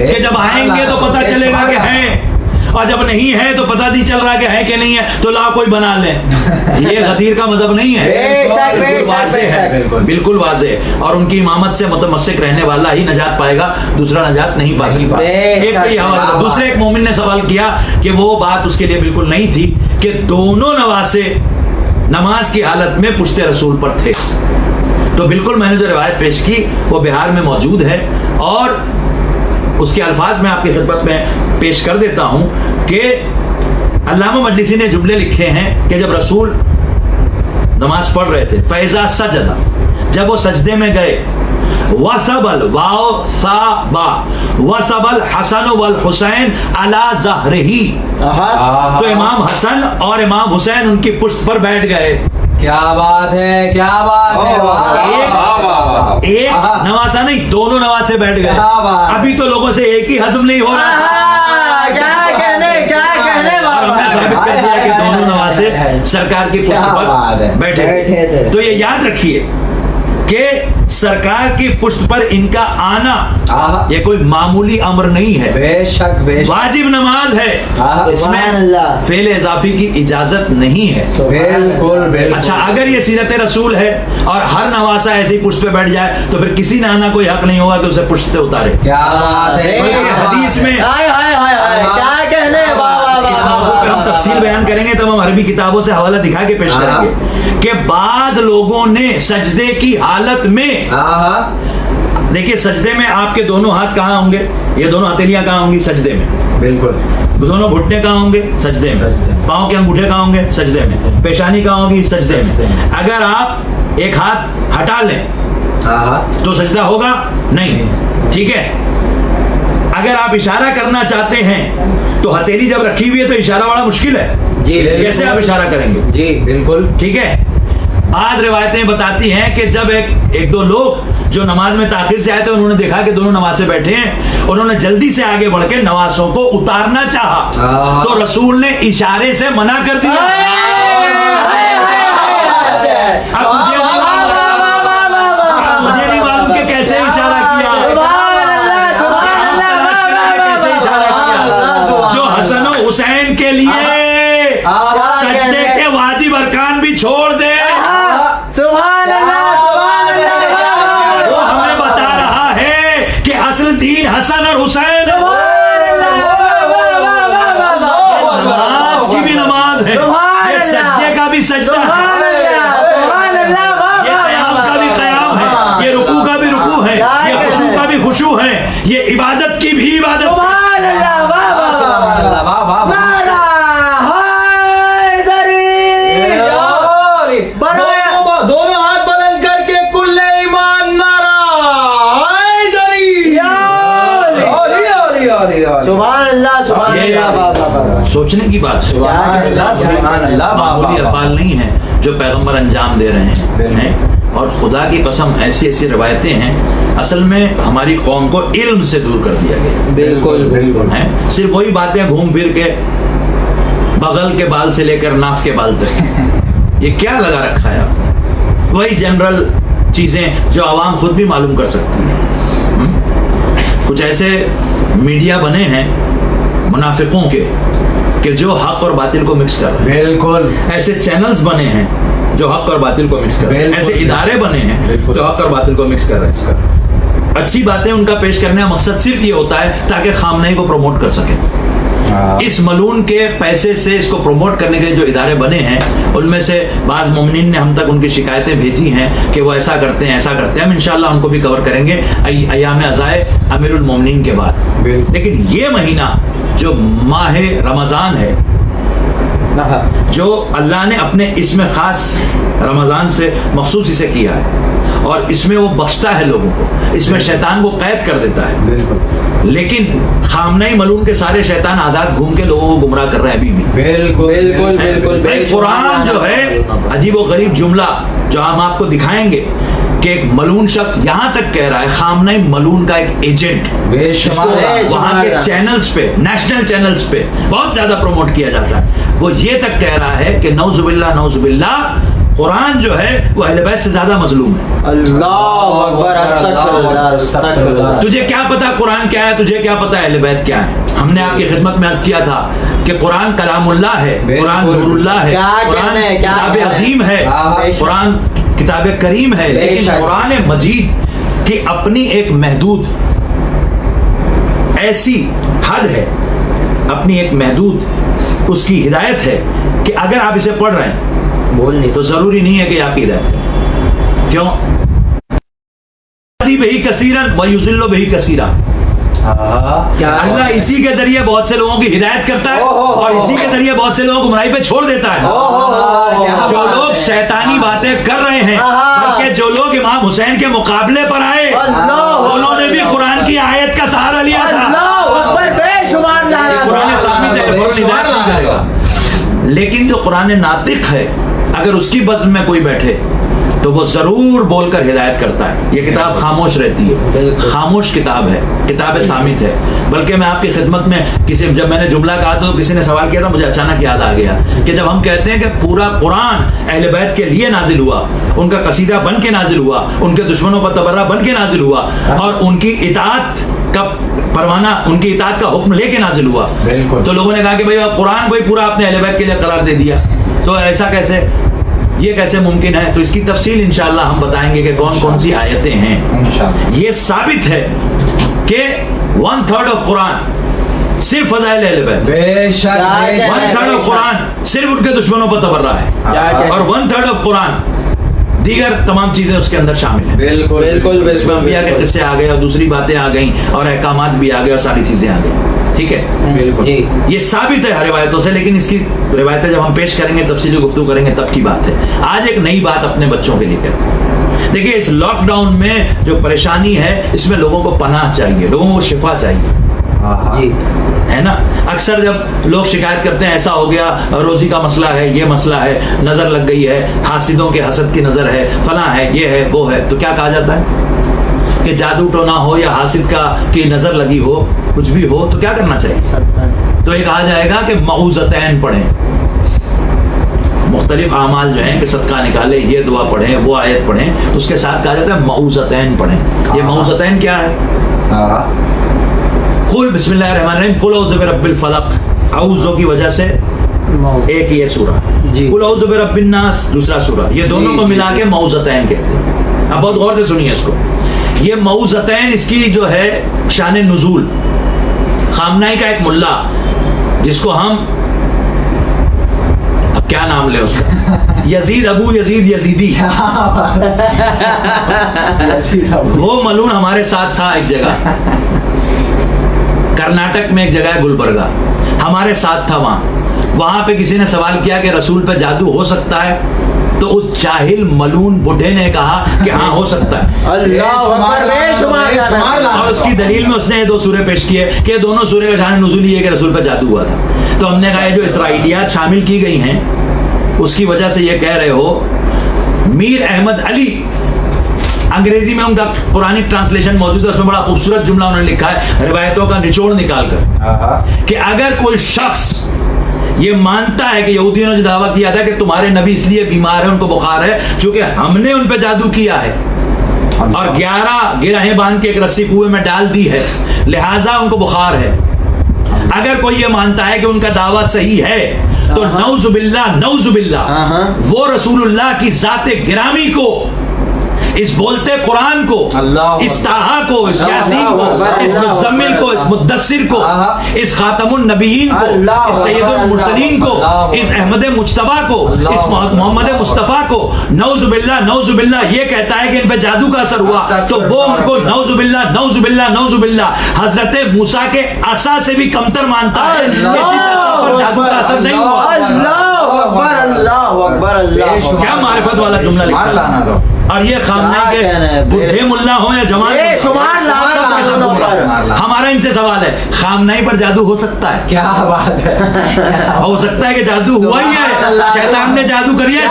कि जब आएंगे तो पता चलेगा कि हैं, और जब नहीं है तो पता नहीं चल रहा कि है कि नहीं है, तो ला कोई बना ले। ये गदीर का मजहब नहीं है, बेशक, बिल्कुल बेशक, वाज़ेह है, बिल्कुल। बिल्कुल वाज़ेह। और उनकी इमामत से मुतमस्सिक रहने वाला ही नजात पाएगा, दूसरा नजात नहीं पा सकता। एक तो ये हवाला। दूसरे एक मोमिन ने सवाल किया कि वो बात उसके लिए बिल्कुल नहीं थी कि दोनों नवासे नमाज की हालत में पुश्ते रसूल पर थे। तो बिल्कुल मैंने जो रिवायत पेश की वो बिहार में मौजूद है, और उसके अल्फाज में आपकी खिदमत में पेश कर देता हूं कि अल्लामा मजलिसी ने जुमले लिखे हैं कि जब रसूल नमाज पढ़ रहे थे, फैजा सजदा, जब वो सजदे में गए, वसबल वाओ सा बा वसबल हसन वल हुसैन अला ज़हरिही, तो इमाम हसन और इमाम हुसैन उनकी पुश्त पर बैठ गए। क्या बात है, क्या बात है। एक नवासा नहीं, दोनों नवासे बैठ गए। क्या बात। अभी तो लोगों से एक ही हजम नहीं हो रहा, क्या कहने और हमने साबित कर दिया कि दोनों नवासे सरकार की पुश्त पर बैठे थे। तो ये याद रखिए कि सरकार की पुश्त पर इनका आना ये कोई मामूली अमर नहीं है, बेशक बेशक वाजिब नमाज है, इसमें फेल इजाफी की इजाजत नहीं है। बिल्कुल बिल्कुल। अच्छा, अगर ये सीरत रसूल है और हर नवासा ऐसी पुश्त पे बैठ जाए तो फिर किसी नाना कोई हक नहीं होगा कि उसे पुश्त से उतारे। क्या बात है। बल्कि हदीस में क्या कहने, इस मौजूद पर हम तफसील बयान करेंगे, तब हम अरबी किताबों से हवाला दिखा के पेश करेंगे कि बाज लोगों ने सजदे की हालत में, देखिए सजदे में आपके दोनों हाथ कहाँ होंगे? ये दोनों हथेलियां कहाँ होंगी? सजदे में। बिल्कुल। दोनों घुटने कहाँ होंगे? सजदे में। पाँव के अंगूठे कहाँ होंगे? सजदे में। पेशानी कहाँ होगी? सजदे में। अगर आप एक हाथ हटा लें तो सजदा होगा नहीं, ठीक है। अगर आप इशारा करना चाहते हैं तो हथेली जब रखी हुई है तो इशारा बड़ा मुश्किल है जी, कैसे आप इशारा करेंगे? जी बिल्कुल, ठीक है। आज रिवायतें बताती हैं कि जब एक दो लोग जो नमाज में ताखिर से आए थे, उन्होंने देखा कि दोनों नमाज़े बैठे हैं, उन्होंने जल्दी से आगे बढ़ के नवाजों को उतारना चाहा तो रसूल ने इशारे से मना कर दिया। अब मुझे नहीं मालूम कि कैसे इशारा किया, कैसे इशारा किया। जो हसन और हुसैन के लिए सजदे के वाजिब अरकान भी छोड़ दे, वो हमें बता रहा है कि असल दीन हसन और हुसैन, नमाज की भी नमाज है, ये सजदे का भी सजदा है, ये क़याम का भी क़याम है, ये रुकू का भी रुकू है, ये खुशू का भी खुशू है, ये इबादत की भी इबादत है। दोनों हाथ बुलंद करके कुल्ले ईमान नारा सुभान अल्लाह, सुभान अल्लाह। सोचने की बात मामूली अफ़ाल नहीं है जो पैगंबर अंजाम दे रहे हैं, और खुदा की कसम ऐसी ऐसी रवायतें हैं, असल में हमारी कौम को इल्म से दूर कर दिया गया। बिल्कुल बिल्कुल है सिर्फ वही बातें घूम फिर के बगल के बाल से लेकर नाफ के बाल तक, ये क्या लगा रखा है आपने? वही जनरल चीजें जो आवाम खुद भी मालूम कर सकती है। कुछ ऐसे मीडिया बने हैं मुनाफिकों के कि जो हक और बातिल को मिक्स कर रहे हैं। बिल्कुल। ऐसे चैनल्स बने हैं जो हक और बातिल को मिक्स कर रहे हैं। ऐसे इदारे बने हैं जो हक और बातिल को मिक्स कर रहे हैं। अच्छी बातें उनका पेश करने का मकसद सिर्फ ये होता है ताकि खामनई को प्रमोट कर सके। इस मलून के पैसे से इसको प्रमोट करने के लिए जो इदारे बने हैं, उनमें से बाज़ मोमिनीन ने हम तक उनकी शिकायतें भेजी हैं कि वो ऐसा करते हैं, ऐसा करते हैं। हम इंशाअल्लाह उनको भी कवर करेंगे अय्याम अज़ाए अमीरुल मोमिनीन के बाद। लेकिन ये महीना जो माह रमज़ान है, जो अल्लाह ने अपने इसमें ख़ास रमज़ान से मखसूस इसे किया है, और इसमें वो बख्शता है लोगों को, इसमें शैतान को कैद कर देता है। लेकिन खामनाई मलून के सारे शैतान आजाद घूम के लोगों को गुमराह कर रहे हैं अभी भी। बिल्कुल भाई कुरान जो है अजीब व गरीब जुमला जो हम आपको दिखाएंगे कि एक मलून शख्स यहाँ तक कह रहा है, खामनाई मलून का एक एजेंट, वहां के चैनल्स पे, नेशनल चैनल्स पे बहुत ज्यादा प्रमोट किया जाता है। वो ये तक कह रहा है कि नौजुबिल्ला कुरान जो है वो अहले बैत से ज्यादा मजलूम है। अल्लाह अकबर, अस्तगफिरुल्लाह। तुझे क्या पता कुरान क्या है, तुझे क्या पता अहले बैत क्या है? हमने आपकी खिदमत में अर्ज किया था कि कुरान कलामुल्लाह है, कुरान नूरुल्लाह है, कुरान किताब अजीम है, कुरान किताब करीम है। लेकिन कुरान मजीद की अपनी एक महदूद ऐसी हद है, अपनी एक महदूद उसकी हिदायत है कि अगर आप इसे पढ़ रहे हैं तो जरूरी नहीं है कि आपकी हिदायत है। क्यों? बही कसीरन व युज़िल्लु बही कसीरा। अल्लाह इसी के जरिए बहुत से लोगों की हिदायत करता है और इसी के जरिए बहुत से लोगों को गुमराही पे छोड़ देता है। जो लोग शैतानी बातें कर रहे हैं, बल्कि जो लोग इमाम हुसैन के मुकाबले पर आए, उन्होंने भी कुरान की आयत का सहारा लिया था। कुरान साबित है, हिदायत नहीं करेगा। लेकिन जो कुरान नातिक है, अगर उसकी बज़्म में कोई बैठे तो वो जरूर बोलकर हिदायत करता है। ये किताब खामोश रहती है, खामोश किताब है, किताब सामित है। बल्कि मैं आपकी खिदमत में जब मैंने जुमला कहा तो किसी ने सवाल किया था, मुझे अचानक याद आ गया कि जब हम कहते हैं कि पूरा कुरान अहले बैत के लिए नाजिल हुआ, उनका कसीदा बन के नाजिल हुआ, उनके दुश्मनों पर तबर्रा बन के नाजिल हुआ, और उनकी इताअत का परवाना, उनकी इताअत का हुक्म लेके नाजिल हुआ, तो लोगों ने कहा कि भाई कुरान को ही पूरा आपने अहले बैत के लिए करार दे दिया, तो ऐसा कैसे, ये कैसे मुमकिन है? तो इसकी तफसील इंशाअल्लाह हम बताएंगे कि कौन कौन सी आयतें हैं। ये साबित है कि 1/3 ऑफ कुरान सिर्फ फज़ाइल अहले बैत, 1/3 ऑफ कुरान सिर्फ उनके दुश्मनों पर तबर्रा है, और 1/3 ऑफ कुरान दीगर तमाम चीजें उसके अंदर शामिल है। बिल्कुल इसमें अंबिया के किस्से आ गए और दूसरी बातें आ गई और अहकामात भी आ गए और सारी चीजें आ गई। ठीक है, ये साबित है रिवायतों से, लेकिन इसकी रिवायतें जब हम पेश करेंगे, तफसीली गुफ्तगू करेंगे, तब की बात है। आज एक नई बात अपने बच्चों के लिए करते हैं। देखिए, इस लॉकडाउन में जो परेशानी है, इसमें लोगों को पनाह चाहिए, लोगों को शिफा चाहिए, है ना। अक्सर जब लोग शिकायत करते हैं ऐसा हो गया, रोजी का मसला है, ये मसला है, नजर लग गई है, हासिदों के हसद की नजर है, फला है, ये है, वो है, तो क्या कहा जाता है कि जादू टोना हो या हासिद का की नजर लगी हो, कुछ भी हो, तो क्या करना चाहिए? तो ये कहा जाएगा कि मऊज़तैन पढ़ें, मुख्तलिफ आमाल जो हैं कि सदका निकाले, ये दुआ पढ़ें, वो आयत पढ़ें, उसके साथ कहा जाता है मऊज़तैन पढ़ें। ये मऊज़तैन क्या है? कुल बिस्मिल्लाहिर्रहमानिर्रहीम, कुल औज़ु बिरब्बिल फलक, औज़ु की वजह से एक ये सूरा, कुल औज़ु बिरब्बिन नास दूसरा सूरा, ये दोनों को मिला के मऊज़तैन कहते हैं। अब बहुत गौर से सुनिए इसको। ये मऊज़तैन, इसकी जो है शान नुज़ूल, खामनाई का एक मुल्ला जिसको हम, अब क्या नाम ले उसका, यजीद, अबू यजीद यजीदी, वो मलून हमारे साथ था एक जगह, कर्नाटक में एक जगह है गुलबर्गा, हमारे साथ था वहां पे किसी ने सवाल किया कि रसूल पे जादू हो सकता है, तो उस जाहिल मलून बुढ़े ने कहा कि हाँ हो सकता है। और उसकी दलील में उसने ये 2 सूरे पेश किए कि दोनों सूरे का शान नुज़ूल ये कि रसूल पे जादू हुआ था। तो हमने कहा जो इसराइलियात शामिल की गई हैं उसकी वजह से ये कह रहे हो। मीर अहमद अली, अंग्रेजी में उनका पुरानी ट्रांसलेशन मौजूद है, उसमें बड़ा खूबसूरत जुमला उन्होंने लिखा है, रिवायतों का निचोड़ निकाल कर, कि अगर कोई शख्स ये मानता है कि यहूदियों ने जो दावा किया था कि तुम्हारे नबी इसलिए बीमार है, उनको बुखार है क्योंकि हमने उन पे जादू किया है और 11 गिरहें बांध के एक रस्सी कुएं में डाल दी है, लिहाजा उनको बुखार है। अगर कोई ये मानता है कि उनका दावा सही है तो नौजुबिल्ला वो रसूलुल्लाह की जाते गिरामी को इस बोलते कुरान को, इस ताहा को, इस यासीन को, इस मुज़म्मिल को, इस मुद्दस्सिर को, इस खातमुन नबीयीन को, इस सैयदुल मुरसलीन को, इस अहमद मुज्तबा को, इस मोहम्मद मुस्तफ़ा को नौजुबिल्ला ये कहता है कि इन पे जादू का असर हुआ, तो वो उनको नौजुबिल्ला हजरत मूसा के असा से भी कमतर मानता है कि जिस असा पर जादू का असर नहीं हुआ। क्या मारिफत वाला जुमला लिखा है। और ये खामनाई के बुढ़े मुल्ला हो या जवान, हमारा इनसे सवाल है, खामनाई पर जादू हो सकता है? क्या बात है, हो सकता है कि जादू हुआ ही है, शैतान ने जादू करी है,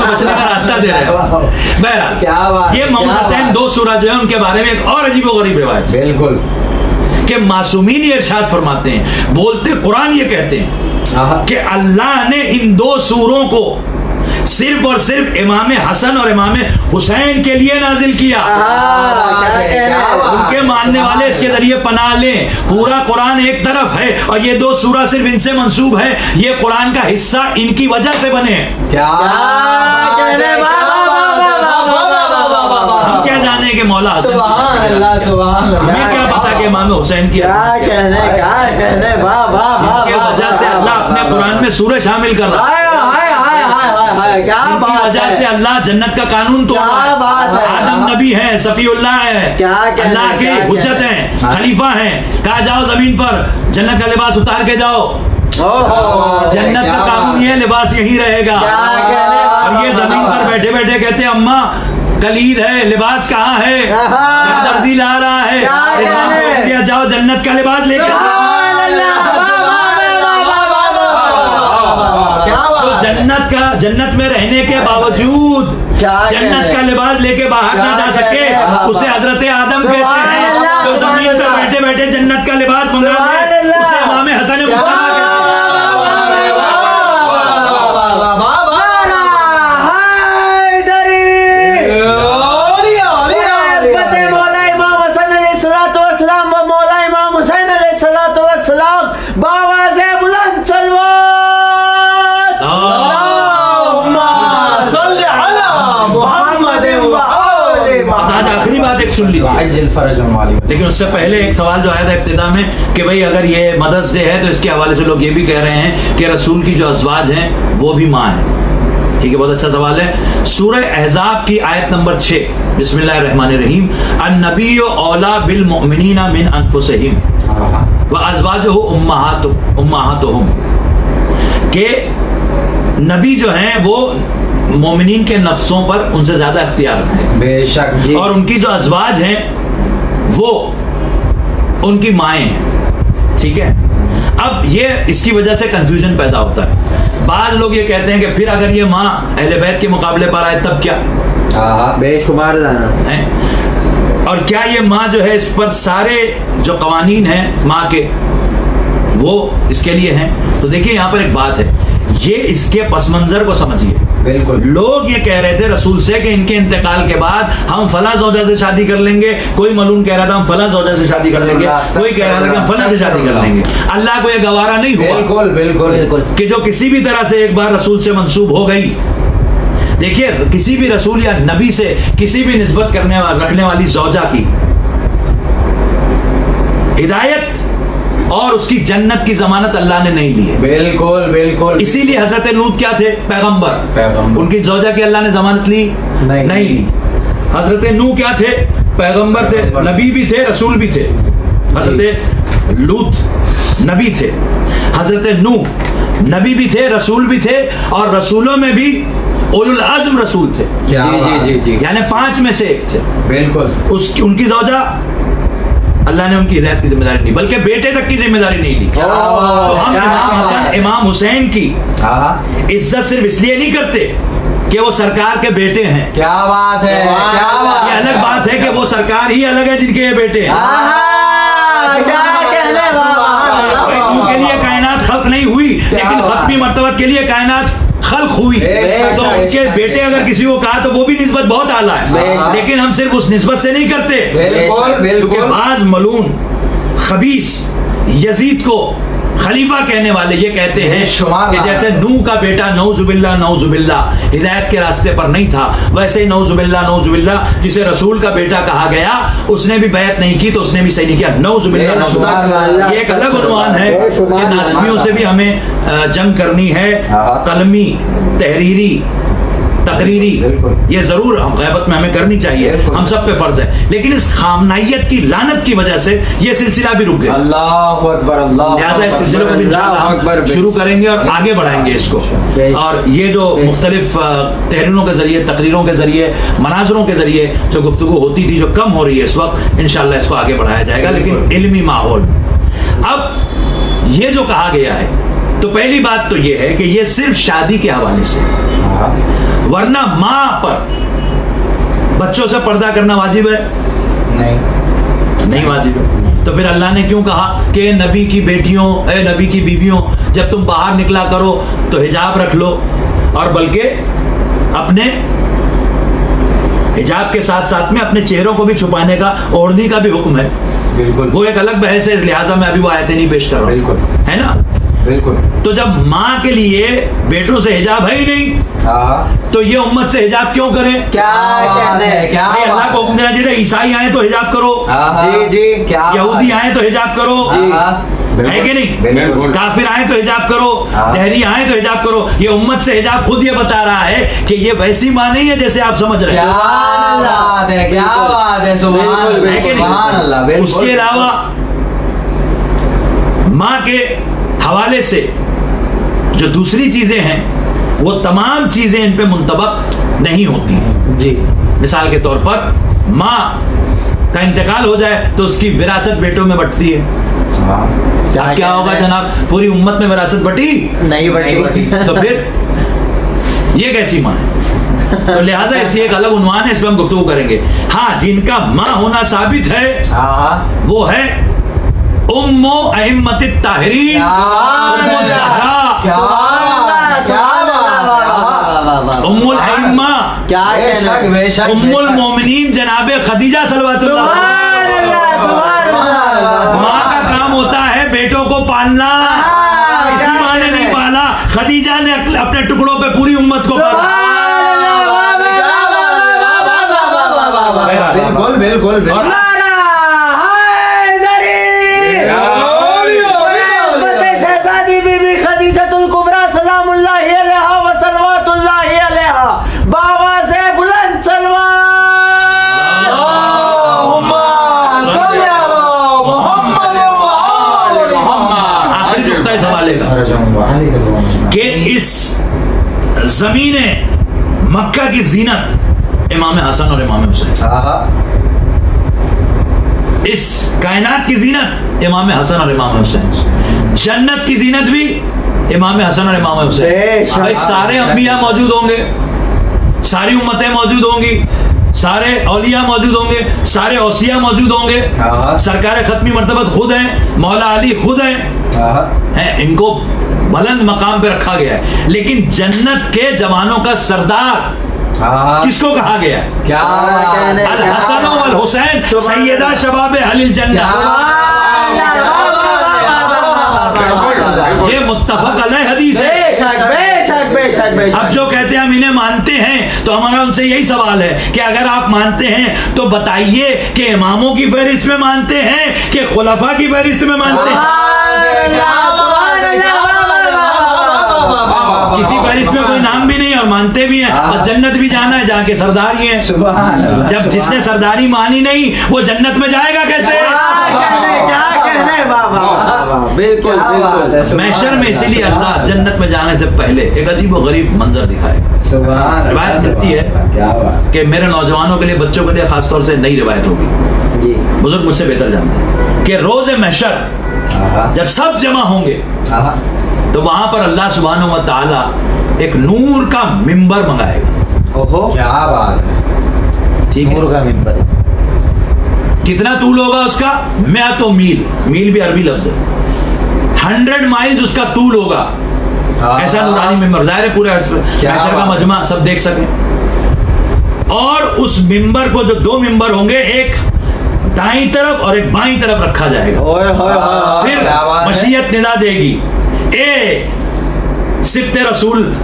बचने का रास्ता दे रहे हैं। बहरहाल ये मौज़तैन 2 सूरा जो है उनके बारे में एक और अजीबोगरीब रिवायत, बिल्कुल, कि मासूमीन ये इरशाद फरमाते हैं, बोलते कुरान ये कहते हैं कि अल्लाह ने इन 2 सूरों को सिर्फ और सिर्फ इमाम हसन और इमाम हुसैन के लिए नाजिल किया। उनके मानने वाले इसके जरिए पनाह लें। पूरा कुरान एक तरफ है और ये 2 सूरा सिर्फ इनसे मंसूब है, ये कुरान का हिस्सा इनकी वजह से बने। हम क्या जाने कि मौला हसन, हमें क्या पता कि इमाम हुसैन की वजह से अल्लाह अपने कुरान में सूरह शामिल कर रहा है, जिनकी वजह से अल्लाह जन्नत का कानून तोड़ रहा है। आदम नबी है, सफीउल्लाह है, अल्लाह के हुज्जत हैं, खलीफा हैं, कहा जाओ जमीन पर जन्नत का लिबास उतार के जाओ, जन्नत का कानून ये लिबास यही रहेगा। और ये जमीन पर बैठे बैठे कहते हैं अम्मा कल ईद है, लिबास कहाँ है, दर्जी ला रहा है, जाओ जन्नत का लिबास लेकर। जन्नत में रहने के बावजूद जन्नत का लिबास लेके बाहर ना जा सके, उसे हजरत आदम कहते हैं। जो जमीन पर बैठे बैठे जन्नत का लिबास मंगा ले, उसे इमाम हसन मुस्तफा कहते हैं। सुन लीजिए, लेकिन उससे पहले एक सवाल जो आया था इब्तिदा में कि भाई अगर ये मदर्स डे है तो इसके हवाले से लोग ये भी कह रहे हैं कि रसूल की जो अज़वाज हैं वो भी माँ है। ठीक है, बहुत अच्छा सवाल है। सूरह अहज़ाब की आयत नंबर 6, बिस्मिल्लाहिर्रहमानिर्रहीम, अन्नबिय्यु औला बिल मुमिनीना मिन अनफुसिहिम व अज़वाजुहु उम्महातुहुम, के नबी जो हैं वो मोमिनीन के नफ्सों पर उनसे ज्यादा इख्तियार रखते हैं, बेशक जी, और उनकी जो अज़वाज हैं वो उनकी माएँ हैं। ठीक है, अब ये इसकी वजह से कंफ्यूजन पैदा होता है। बाज लोग ये कहते हैं कि फिर अगर ये माँ अहले बैत के मुकाबले पर आए तब क्या, बेशुमार है। और क्या ये माँ जो है इस पर सारे जो कवानीन हैं माँ के वो इसके लिए हैं? तो देखिए यहाँ पर एक बात है, ये इसके पस मंजर को समझिए। बिल्कुल, लोग ये कह रहे थे रसूल से कि इनके इंतकाल के बाद हम फला ज़ौजा से शादी कर लेंगे। कोई मलून कह रहा था हम फला ज़ौजा से शादी कर लेंगे, कोई कह रहा था कि हम फला से शादी कर लेंगे। अल्लाह को ये गवारा नहीं हुआ बिल्कुल कि जो किसी भी तरह से एक बार रसूल से मंसूब हो गई। देखिए, किसी भी रसूल या नबी से किसी भी निस्बत रखने वाली ज़ौजा की हिदायत और उसकी जन्नत की जमानत अल्लाह ने नहीं ली है। बिल्कुल। इसीलिए हजरत लूत क्या थे? पैगंबर। उनकी ज़ौजा की अल्लाह ने जमानत ली नहीं ली। हजरत नूह क्या थे? पैगंबर थे, नबी भी थे, रसूल भी थे। हजरत लूत नबी थे, हजरत नूह नबी भी थे, रसूल भी थे, और रसूलों में भी उलुल अज़्म रसूल थे। जी, यानी 5 में से एक थे। बिल्कुल। उनकी ज़ौजा अल्लाह ने उनकी हिदायत की जिम्मेदारी नहीं, बल्कि बेटे तक की जिम्मेदारी नहीं ली। तो हम इमाम हसन इमाम हुसैन की इज्जत सिर्फ इसलिए नहीं करते कि वो सरकार के बेटे हैं। क्या बात है, क्या बात। ये अलग बात है कि वो सरकार ही अलग है जिनके ये बेटे हैं। उनके लिए कायनात खल्क नहीं हुई, लेकिन खत्मी मर्तबत के लिए कायनात खल्क हुई। तो उनके बेटे अगर किसी को कहा तो वो भी निस्बत बहुत आला है, लेकिन हम सिर्फ उस निस्बत से नहीं करते। क्योंकि बाज मलून खबीस यजीद को खलीफा कहने वाले ये कहते हैं बेशुमार कि जैसे नूह का बेटा नौजुबिल्ला हिदायत के रास्ते पर नहीं था, वैसे ही नौजुबिल्ला जिसे रसूल का बेटा कहा गया उसने भी बैत नहीं की तो उसने भी सही नहीं किया। नौजुबिल्ला ये एक अलग उन्वान है कि नास्तियों से भी हमें जंग करनी है, कलमी, तहरीरी, तकरीरी, ये जरूर हम गैबत में हमें करनी चाहिए, हम सब पे फर्ज है। लेकिन इस खामनाइयत की लानत की वजह से ये सिलसिला भी रुक गया। अल्लाह अकबर, अल्लाह लिहाजा इस सिलसिले को इंशाअल्लाह हम शुरू करेंगे और आगे बढ़ाएंगे इसको। और ये जो मुख्तलिफ तहरीरों के जरिए, तकरीरों के जरिए, मनाजरों के जरिए जो गुफ्तगू होती थी, जो कम हो रही है इस वक्त, इंशाअल्लाह इसको आगे बढ़ाया जाएगा, लेकिन इल्मी माहौल। अब ये जो कहा गया है, तो पहली बात तो ये है कि ये सिर्फ शादी के हवाले से, वरना माँ पर बच्चों से पर्दा करना वाजिब है? नहीं वाजिब है। तो फिर अल्लाह ने क्यों कहा कि नबी की बेटियों, नबी की बीवियों, जब तुम बाहर निकला करो तो हिजाब रख लो, और बल्कि अपने हिजाब के साथ साथ में अपने चेहरों को भी छुपाने का, ओढ़नी का भी हुक्म है। बिल्कुल, वो एक अलग बहस है, इस लिहाजा मैं अभी वो आयतें नहीं पेश कर रहा हूं, बिल्कुल, है ना? बिल्कुल। तो जब माँ के लिए बेटों से हिजाब है ही नहीं, तो ये उम्मत से हिजाब क्यों करे? क्या कहने, क्या भाई अल्लाह को हुक्म देना चाहिए, ईसाई आए तो हिजाब करो, जी क्या यहूदी आए तो हिजाब करो, है कि नहीं? बिल्कुल। काफिर आए तो हिजाब करो, तहरी आए तो हिजाब करो। ये उम्मत से हिजाब खुद ये बता रहा है कि ये वैसी माँ नहीं है जैसे आप समझ रहे क्या हैं। बात है, क्या बात है, सुभान अल्लाह, है कि नहीं? सुभान अल्लाह, बिल्कुल। उसके अलावा माँ के हवाले से जो दूसरी चीजें हैं वो तमाम चीजें इन पे मुंतबक नहीं होती हैं जी। मिसाल के तौर पर माँ का इंतकाल हो जाए तो उसकी विरासत बेटों में बंटती है। अब क्या होगा जनाब, पूरी उम्मत में विरासत बटी नहीं बटी। तो फिर ये कैसी माँ है? तो लिहाजा इसलिए एक अलग उन्वान है, इस पर हम गुफ्तगू करेंगे। हाँ, जिनका माँ होना साबित है वो है उम्मो अहिम्मत ताहिरीन, उम्मो ज़हरा, उम्मुल अइम्मा, क्या कहना, उम्मुल मोमिनीन जनाबे खदीजा सल्लल्लाहु अलैहि वसल्लम। माँ का काम होता है बेटों को पालना, किसी माँ ने नहीं पाला, खदीजा ने अपने टुकड़ों पे पूरी उम्मत को पाला। बिल्कुल, बिल्कुल, और शहजादी बीबी खदीजतुल कुबरा सलामुल्लाहि अलैहा व सलवातुल्लाहि अलैहा, बाबा से बुलंद सलवात। आखिरी नुक्ता इस हवाले का कि इस जमीने मक्का की जीनत इमाम हसन और इमाम हुसैन, इस कायनात की जीनत इमाम हसन और इमाम हुसैन, जन्नत की जीनत भी इमाम हसन और इमाम हुसैन। भाई सारे अंबिया मौजूद होंगे, सारी उम्मतें मौजूद होंगी, सारे औलिया मौजूद होंगे, सारे औसिया मौजूद होंगे, सरकार खत्मी मर्तबत खुद हैं, मौला अली खुद हैं, इनको बुलंद मकाम पे रखा गया है। लेकिन जन्नत के जवानों का सरदार किसको कहा गया? क्या अल हसन वल हुसैन सैयदा शबाब अहलिल जन्नह, ये मुत्तफक अलैह हदीस है। अब जो कहते हैं हम इन्हें मानते हैं, तो हमारा उनसे यही सवाल है कि अगर आप मानते हैं तो बताइए कि इमामों की फहरिस्त में मानते हैं कि खुलफा की फहरिस्त में मानते हैं? किसी फहरिस्त में कोई नाम भी नहीं और मानते भी हैं, और जन्नत भी जाना है, जाके सरदारी है। जब जिसने सरदारी मानी नहीं वो जन्नत में जाएगा कैसे? बिल्कुल महशर में इसीलिए अल्लाह जन्नत में जाने से पहले एक अजीब व गरीब मंजर दिखाएगा। रिवायत मिलती है कि मेरे नौजवानों के लिए, बच्चों के लिए खासतौर से नई रिवायत होगी, बुजुर्ग मुझसे बेहतर जानते हैं कि रोज़े महशर जब सब जमा होंगे तो वहां पर अल्लाह सुब्हानहू व तआला एक नूर का मिंबर मंगाएगा। ओहो, क्या बात है, ठीक है? नूर का मिंबर कितना तूल होगा उसका? 100 मील, मील भी अरबी लफ्ज है, 100 माइल्स उसका तूल होगा। ऐसा नूरानी मिंबर, जाहिर है पूरे महशर का मजमा सब देख सकें। और उस मिंबर को, जो 2 मिंबर होंगे, एक दाईं तरफ और एक बाईं तरफ रखा जाएगा। फिर मशीयत निदा देगी, ए सिफ्ते रसूल,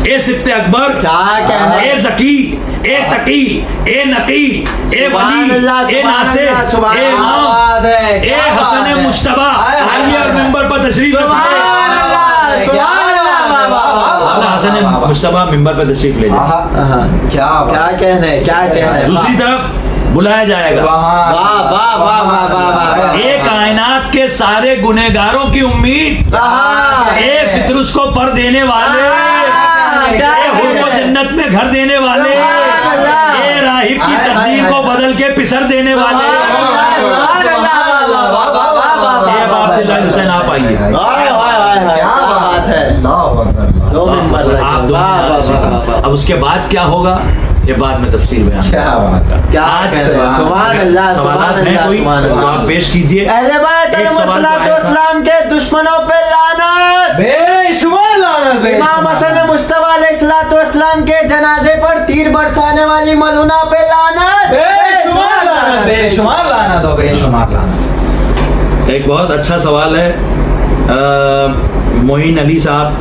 ए सिफ्ते अकबर, ए जकी, ए तकी, ए नकी, ए वली, ए नासिर, ए इमाम, ए हसन मुश्तबा, आइए और मिंबर पर तशरीफ रखिए। हसन मुश्तबा मिंबर पर तशरीफ ले जाए। क्या कहना है, क्या कहना है। दूसरी तरफ बुलाया जाएगा, ए कायनात के सारे गुनहगारों की उम्मीद, ए फितरुस को पर देने वाले, ए हुर को जन्नत में घर देने वाले, ए राहिब की तकदीर को बदल के पिसर देने वाले, ए अब्दुल्लाह हुसैन आप आइए। अब उसके बाद क्या होगा ये बाद में तफसील में आज सवाल है कोई तो आप पेश कीजिए। इस्लाम के दुश्मनों पे लानत, बेशुमार लानत। इमाम हसन मुश्तबा अलैहिस्सलाम के जनाजे पर तीर बरसाने वाली मलूना पे लानत, बेशुमार लानत, बेशुमार लानत हो, बेशुमार लानत। एक बहुत अच्छा सवाल है, मोइन अली साहब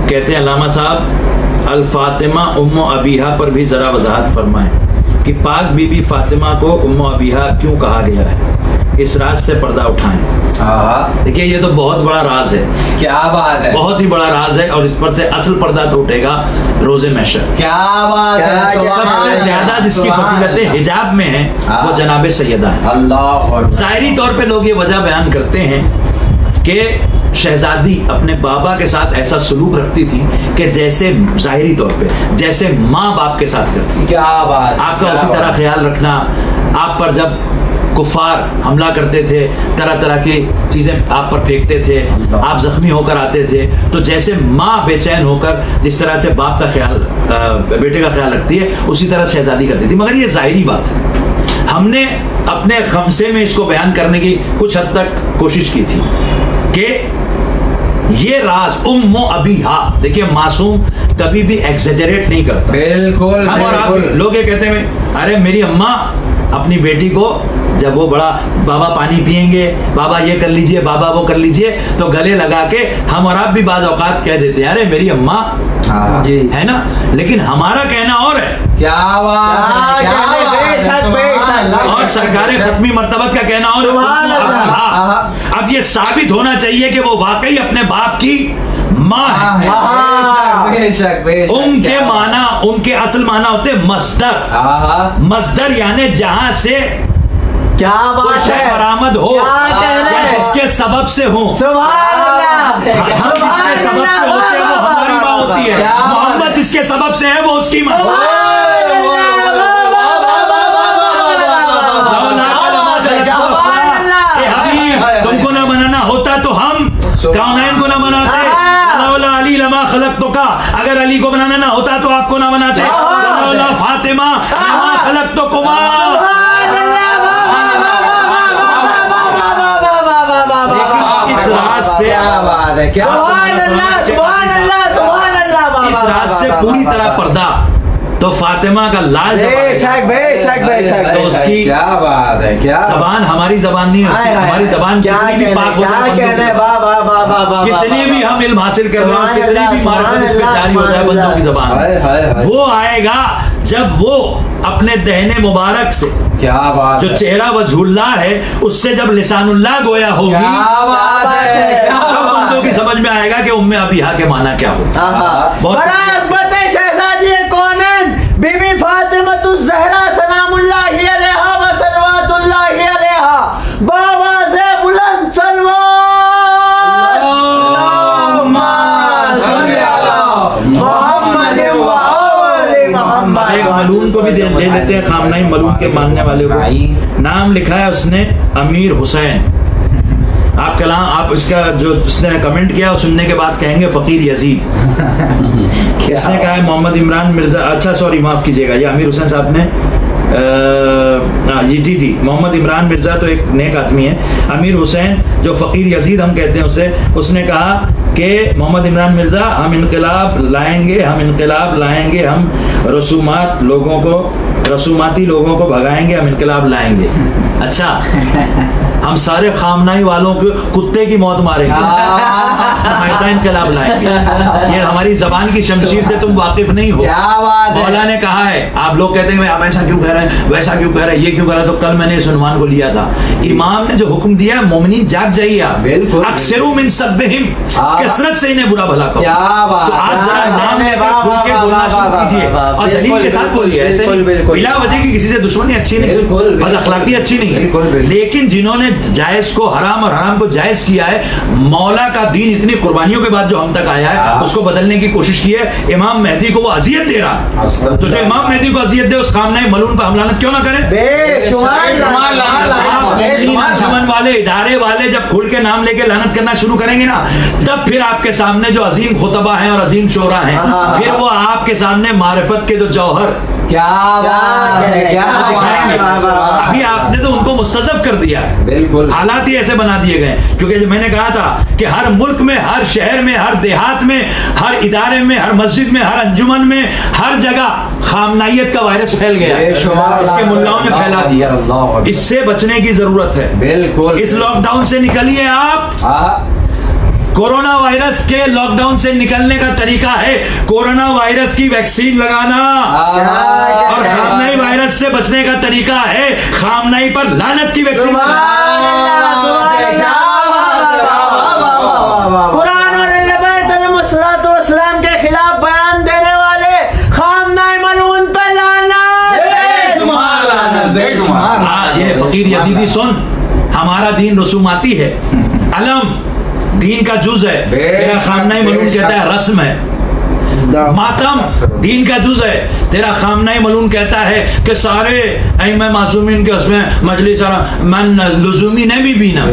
कहते हैं, अल्लामा साहब अल फातिमा उम्मो अबीहा पर भी ज़रा वजाहत फरमाएं कि पाक बीबी फातिमा को उम्मो अबीहा क्यों कहा गया है, इस राज से पर्दा उठाएं। देखिए ये तो बहुत बड़ा राज है, क्या बात है, बहुत ही बड़ा राज है और इस पर से असल पर्दा तो उठेगा रोजे महशर। क्या बात है। सबसे ज्यादा जिसकी फजीलतें हिजाब में है वो जनाब सैयदा है। अल्लाह ज़ाहिरी तौर पे लोग ये वजह बयान करते हैं कि शहजादी अपने बाबा के साथ ऐसा सलूक रखती थी कि जैसे ज़ाहिरी तौर पे जैसे माँ बाप के साथ करती। क्या बात, आपका उसी तरह ख्याल रखना, आप पर जब कुफार हमला करते थे, तरह तरह की चीज़ें आप पर फेंकते थे, आप जख्मी होकर आते थे, तो जैसे माँ बेचैन होकर जिस तरह से बाप का ख्याल बेटे का ख्याल रखती है उसी तरह शहजादी करती थी। मगर ये ज़ाहिरी बात है, हमने अपने खमसे में इसको बयान करने की कुछ हद तक कोशिश की थी कि ये राज उम्मो अबीहा, देखिए मासूम कभी भी एग्जेजरेट नहीं करता। बिल्कुल हम और आप लोग ये कहते हैं अरे मेरी अम्मा अपनी बेटी को जब वो बड़ा बाबा पानी पिएंगे, बाबा ये कर लीजिए, बाबा वो कर लीजिए, तो गले लगा के हम और आप भी बाज औकात कह देते हैं अरे मेरी अम्मा जी है ना, लेकिन हमारा कहना और है। क्या बात है, और सरकार खत्मी मर्तबत का कहना और अब ये साबित होना चाहिए कि वो वाकई अपने बाप की माँ है। बेशक बेशक। उनके माना, उनके असल माना होते मस्दर, मस्दर यानी जहां से क्या बात है, बरामद हो या जिसके सबब से हो। हम जिसके सबब से होते हैं वो हमारी माँ होती है, मोहम्मद जिसके सबब से है वो उसकी माँ। तुमको ना बनाना होता तो हम कौनैन को ना बनाते, अली लमा खलक तो का, अगर अली को बनाना ना होता तो आपको ना बनाते, फातिमा लमा खलक तो कुमा। इस राज से इस राज से पूरी तरह पर्दा तो फातिमा का लाल बेशक बेशक बेशक, तो उसकी क्या बात है, क्या जबान हमारी जबान नहीं है, उसकी हमारी जबान कितनी भी पाक हो जाए, कितनी भी हम इल्म हासिल कर रहे हो, कितनी भी मार्फत इस पे जारी हो जाए बंदों की जबान, वो आएगा जब वो अपने दहने मुबारक से, क्या बात, जो चेहरा वजहुल्लाह है उससे जब लिसानुल्लाह गोया होगी, क्या बात है, तब बंदों की समझ में आएगा कि उम्मे अबीहा के माना क्या हो। बीबी फातिमा ज़हरा सलामुल्लाहि अलैहा व सलवातुल्लाहि अलैहा, बाबा से बुलंद सलवात मोहम्मद व आले मोहम्मद। एक मलून को भी दे लेते हैं, खामनाई मलून के मानने वाले को नाम लिखा है उसने अमीर हुसैन। आप कलाम आप इसका जो उसने कमेंट किया सुनने के बाद कहेंगे फकीर यजीद। इसने कहा है मोहम्मद इमरान मिर्जा, अच्छा सॉरी माफ कीजिएगा, ये अमीर हुसैन साहब ने जी मोहम्मद इमरान मिर्जा तो एक नेक आदमी है। अमीर हुसैन जो फकीर यजीद हम कहते हैं उसे, उसने कहा कि मोहम्मद इमरान मिर्जा हम इनकलाब लाएंगे, हम इनकलाब लाएंगे, हम रसूमात लोगों को रसूमाती लोगों को भगाएंगे, हम इनकलाब लाएंगे। अच्छा, हम सारे खामनाई वालों को कुत्ते की मौत मारेंगे, हम ऐसा इनकलाब लाएंगे। ये हमारी जबान की शमशीर से तुम वाकिफ नहीं हो। क्या बात है। मौला ने कहा है, आप लोग कहते हैं आप ऐसा क्यों कह रहे हैं, वैसा क्यों कह रहे हैं, ये क्यों कह रहे हैं। तो कल मैंने इस उन्वान को लिया था, इमाम ने जो हुक्म दिया है, मोमिनीन जाग जाइए आप, बिल्कुल। अक्सरू मिन सब्बिहिम, कसरत से इन्हें बुरा भला करो। क्या बात। तो आप जरा नाम लेकर खुल के बोलना शुरू कीजिए और दलील के साथ बोलिए। ऐसे बिला वजह की किसी से दुश्मनी अच्छी नहीं, बद अखलाकी अच्छी नहीं है। लेकिन जिन्होंने जायज को हराम और हराम को जायज किया है, मौला का दीन इतनी कुर्बानियों के बाद जो हम तक आया है, उसको बदलने की कोशिश की है। इमाम मेहदी को वो अजियत दे रहा है, तो जो इमाम मेहदी को अजियत दे, उस खामनाए मलून पर हम लानत क्यों ना करें। अंजुमन वाले, इदारे वाले जब खुल के नाम लेके लानत करना शुरू करेंगे ना, तब फिर आपके सामने जो अजीम खुतबा हैं और अजीम शोरा हैं, फिर वो आपके सामने मारिफत के जो जौहर क्या बात है, क्या दिखाएंगे। अभी आपने तो उनको मुस्तज़फ़ कर दिया, बिल्कुल। हालात ही ऐसे बना दिए गए, क्योंकि जो मैंने कहा था कि हर मुल्क में, हर शहर में, हर देहात में, हर इदारे में, हर मस्जिद में, हर अंजुमन में, हर जगह खामनाइयत का वायरस फैल गया, इसके मुल्लाओं ने फैला दिया। इससे बचने की जरूरत है, बिल्कुल। इस लॉकडाउन से निकलिए आप। कोरोना वायरस के लॉकडाउन से निकलने का तरीका है कोरोना वायरस की वैक्सीन लगाना, और खामनाई वायरस से बचने का तरीका है खामनाई पर लानत की वैक्सीन। कुरान और अलैहिस्सलाम के खिलाफ बयान देने वाले खामनाई मलून पर लानत। ये फकीर यजीदी सुन, हमारा दीन रसूमाती है, अलम दीन का जुज है। तेरा खामनाई मलून कहता है रस्म है। मातम दीन का जुज है, तेरा खामनाई मलून कहता है कि सारे अइम्मा मासूमीन के उसमें मजलिस मन लुजूमी ने भी बीना,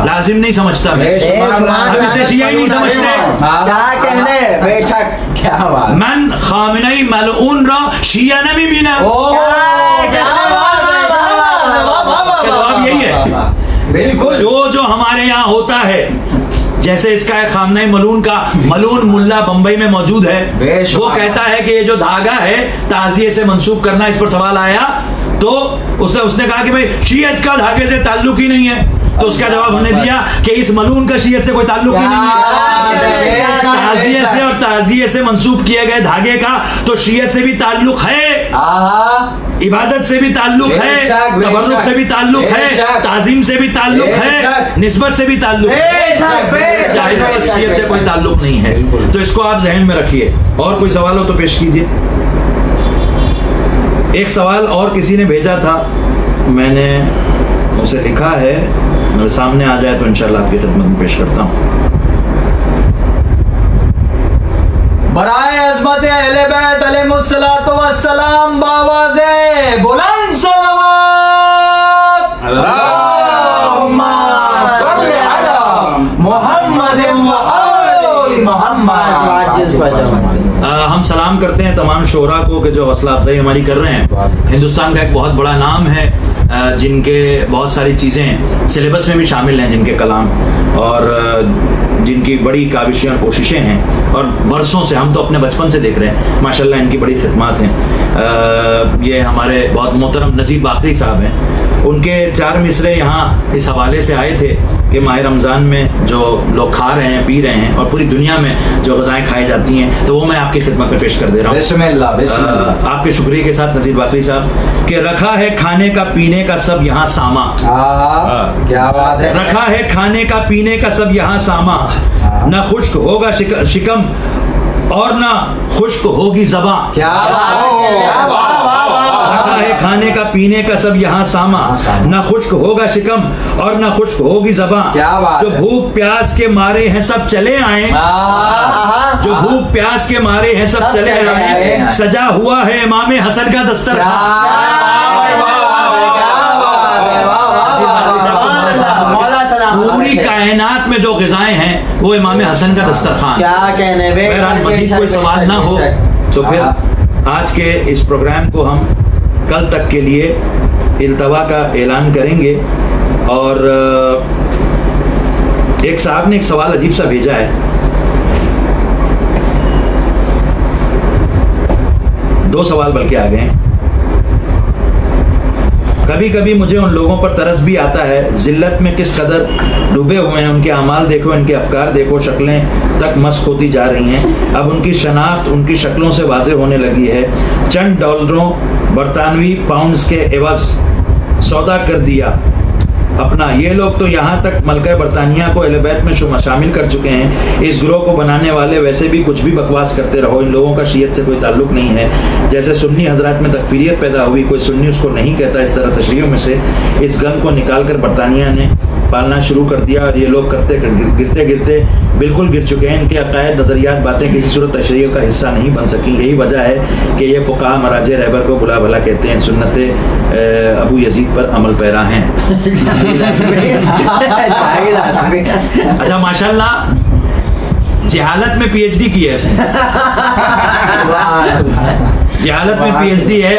लाजिम नहीं समझता मैं, हम इसे शिया ही नहीं समझते। क्या कहने, बेशक क्या बात। मन खामनाई मलून रा शिया ने भी बीना। जवाब यही है, बिल्कुल। जो हमारे यहाँ होता है, जैसे इसका है खामनाई मलून का मलून मुल्ला बंबई में मौजूद है, वो कहता है कि ये जो धागा है ताजिए से मंसूब करना, इस पर सवाल आया तो उसने कहा कि भाई शियत का धागे से ताल्लुक ही नहीं है, तो उसका जवाब हमने दिया कि इस मलून का शियत से कोई ताल्लुक ही नहीं है। ताजिए से और ताजिए से मंसूब किए गए धागे का तो शियत से भी ताल्लुक है, इबादत से भी ताल्लुक है, तबर्रुक से भी ताल्लुक है, ताजीम से भी ताल्लुक है, निस्बत से भी ताल्लुक है, चाहे शियत से कोई ताल्लुक नहीं है। तो इसको आप जहन में रखिए। और कोई सवाल हो तो पेश कीजिए। एक सवाल और किसी ने भेजा था, मैंने उसे लिखा है, मेरे सामने आ जाए तो इंशाल्लाह आपकी खिदमत में पेश करता हूँ। बराए अज़मत अहले बैत अलैहिमुस्सलातु वस्सलाम बावाज़े बुलंद सलावत, अल्लाहुम्मा सल्लि अला मुहम्मद व आलि मुहम्मद। हम सलाम करते हैं तमाम शोरा को कि जो हौसला अफजाई हमारी कर रहे हैं। हिंदुस्तान का एक बहुत बड़ा नाम है, जिनके बहुत सारी चीज़ें सिलेबस में भी शामिल हैं, जिनके कलाम और जिनकी बड़ी काविशें और कोशिशें हैं, और बरसों से हम तो अपने बचपन से देख रहे हैं माशाल्लाह इनकी बड़ी खिदमत हैं। ये हमारे बहुत मोहतरम नजीब बाकरी साहब हैं, उनके 4 मिसरे यहाँ इस हवाले से आए थे कि माह रमज़ान में जो लोग खा रहे हैं, पी रहे हैं, और पूरी दुनिया में जो ग़ज़ाएँ खाई जाती हैं, तो वो मैं आपकी खिदमत में पेश कर दे रहा हूँ। बिस्मिल्लाह, बिस्मिल्लाह। आपके शुक्रिया के साथ नजीब बाकरी साहब कि रखा है खाने का पीने का सब यहाँ सामा, क्या बात है। रखा है खाने का पीने का सब यहाँ सामा, न खुश्क होगा शिकम और न खुश्क होगी ज़बां। क्या बात। रखा है खाने का पीने का सब यहाँ सामा, न खुश्क होगा शिकम और न खुश्क होगी ज़बां। क्या बात। जो भूख प्यास के मारे हैं सब चले आए, जो भूख प्यास के मारे हैं सब चले आए, सजा हुआ है इमाम हसन का दस्तरखान। पूरी कायनात में जो ग़िज़ाएं हैं वो इमाम हसन का दस्तरखान। क्या कहने, बहरहाल मज़ीद कोई सवाल ना हो तो फिर आज के इस प्रोग्राम को हम कल तक के लिए इल्तवा का ऐलान करेंगे। और एक साहब ने एक सवाल अजीब सा भेजा है, 2 सवाल बल्कि आ गए हैं। कभी कभी मुझे उन लोगों पर तरस भी आता है, जिल्लत में किस कदर डूबे हुए हैं, उनके अमाल देखो, इनके अफकार देखो, शक्लें तक मस्क होती जा रही हैं। अब उनकी शनाख्त उनकी शक्लों से वाज़े होने लगी है। चंद डॉलरों बरतानवी पाउंड्स के एवज सौदा कर दिया अपना। ये लोग तो यहाँ तक मलका बरतानिया को अहले बैत में शामिल कर चुके हैं। इस ग्रोह को बनाने वाले वैसे भी कुछ भी बकवास करते रहो, इन लोगों का शीयत से कोई ताल्लुक नहीं है। जैसे सुन्नी हजरात में तकफीरियत पैदा हुई, कोई सुन्नी उसको नहीं कहता। इस तरह तशरीहों में से इस गम को निकाल कर बरतानिया ने पालना शुरू कर दिया और ये लोग गिरते गिरते बिल्कुल गिर चुके हैं। इनके अकायद, नज़रियात, बातें किसी सूरत तशरीह का हिस्सा नहीं बन सकी। यही वजह है कि ये फ़ुक़हा मराजे रहबर को बुला भला कहते हैं, सुन्नत अबू यजीद पर अमल पैरा हैं। अच्छा, माशाल्लाह जहालत में पीएचडी की है इसने। जहालत में पीएचडी है।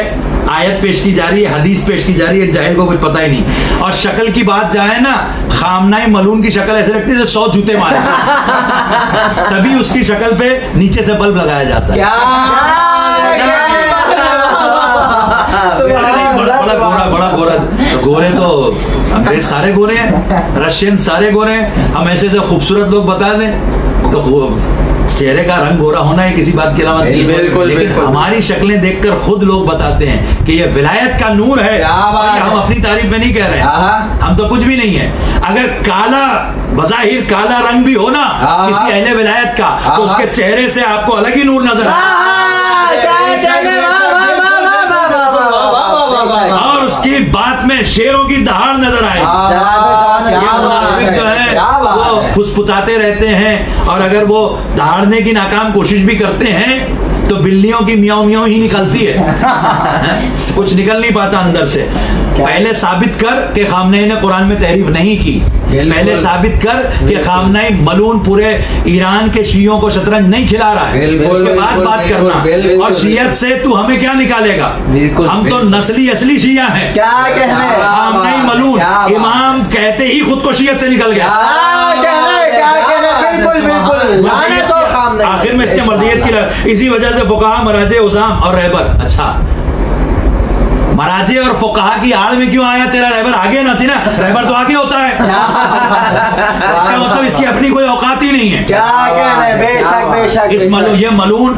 आयत पेश की जा रही है, हदीस पेश की जा रही है, जाहिल को कुछ पता ही नहीं। और शक्ल की बात जाए ना, खामनाई मलून की शक्ल ऐसे लगती है जैसे 100 जूते मारे। तभी उसकी शक्ल पे नीचे से बल्ब लगाया जाता है। बड़ा गोरा गोरे तो अंग्रेज सारे गोरे हैं, रशियन सारे गोरे हैं। हम ऐसे से खूबसूरत लोग बता दें तो चेहरे का रंग गोरा होना है किसी बात की अलामत नहीं। लेकिन हमारी शक्लें देखकर खुद लोग बताते हैं कि ये विलायत का नूर है। हम अपनी तारीफ में नहीं कह रहे हैं, हम तो कुछ भी नहीं है। अगर काला बज़ाहिर काला रंग भी हो ना किसी अहले विलायत का, तो उसके चेहरे से आपको अलग ही नूर नजर और उसकी बात में शेरों की दहाड़ नजर आए। जो है वो फुसफुसाते रहते हैं और अगर वो दहाड़ने की नाकाम कोशिश भी करते हैं तो बिल्लियों की मियाऊ मियाऊ ही निकलती है। कुछ निकल नहीं पाता अंदर से। पहले साबित कर कि खामनेई ने कुरान में तहरीफ नहीं की। पहले साबित कर कि खामनेई मलून पूरे ईरान के शियों को शतरंज नहीं खिला रहा है, उसके बाद बात करना। और शियत से तू हमें क्या निकालेगा? हम तो नस्ली असली शिया हैं। क्या कहने? खामनेई मलून इमाम कहते ही खुद को शियत से निकल गया। आखिर में इसके मर्जियत की इसी वजह से फुक़हा मराजे उज़ाम और रहबर। अच्छा, मराजे और फुक़हा की आड़ में क्यों आया? तेरा रहबर आगे ना थी ना, रहबर तो आगे होता है। इसका मतलब इसकी अपनी कोई औकात ही नहीं है। क्या कहने? बेशक बेशक। इस ये मलून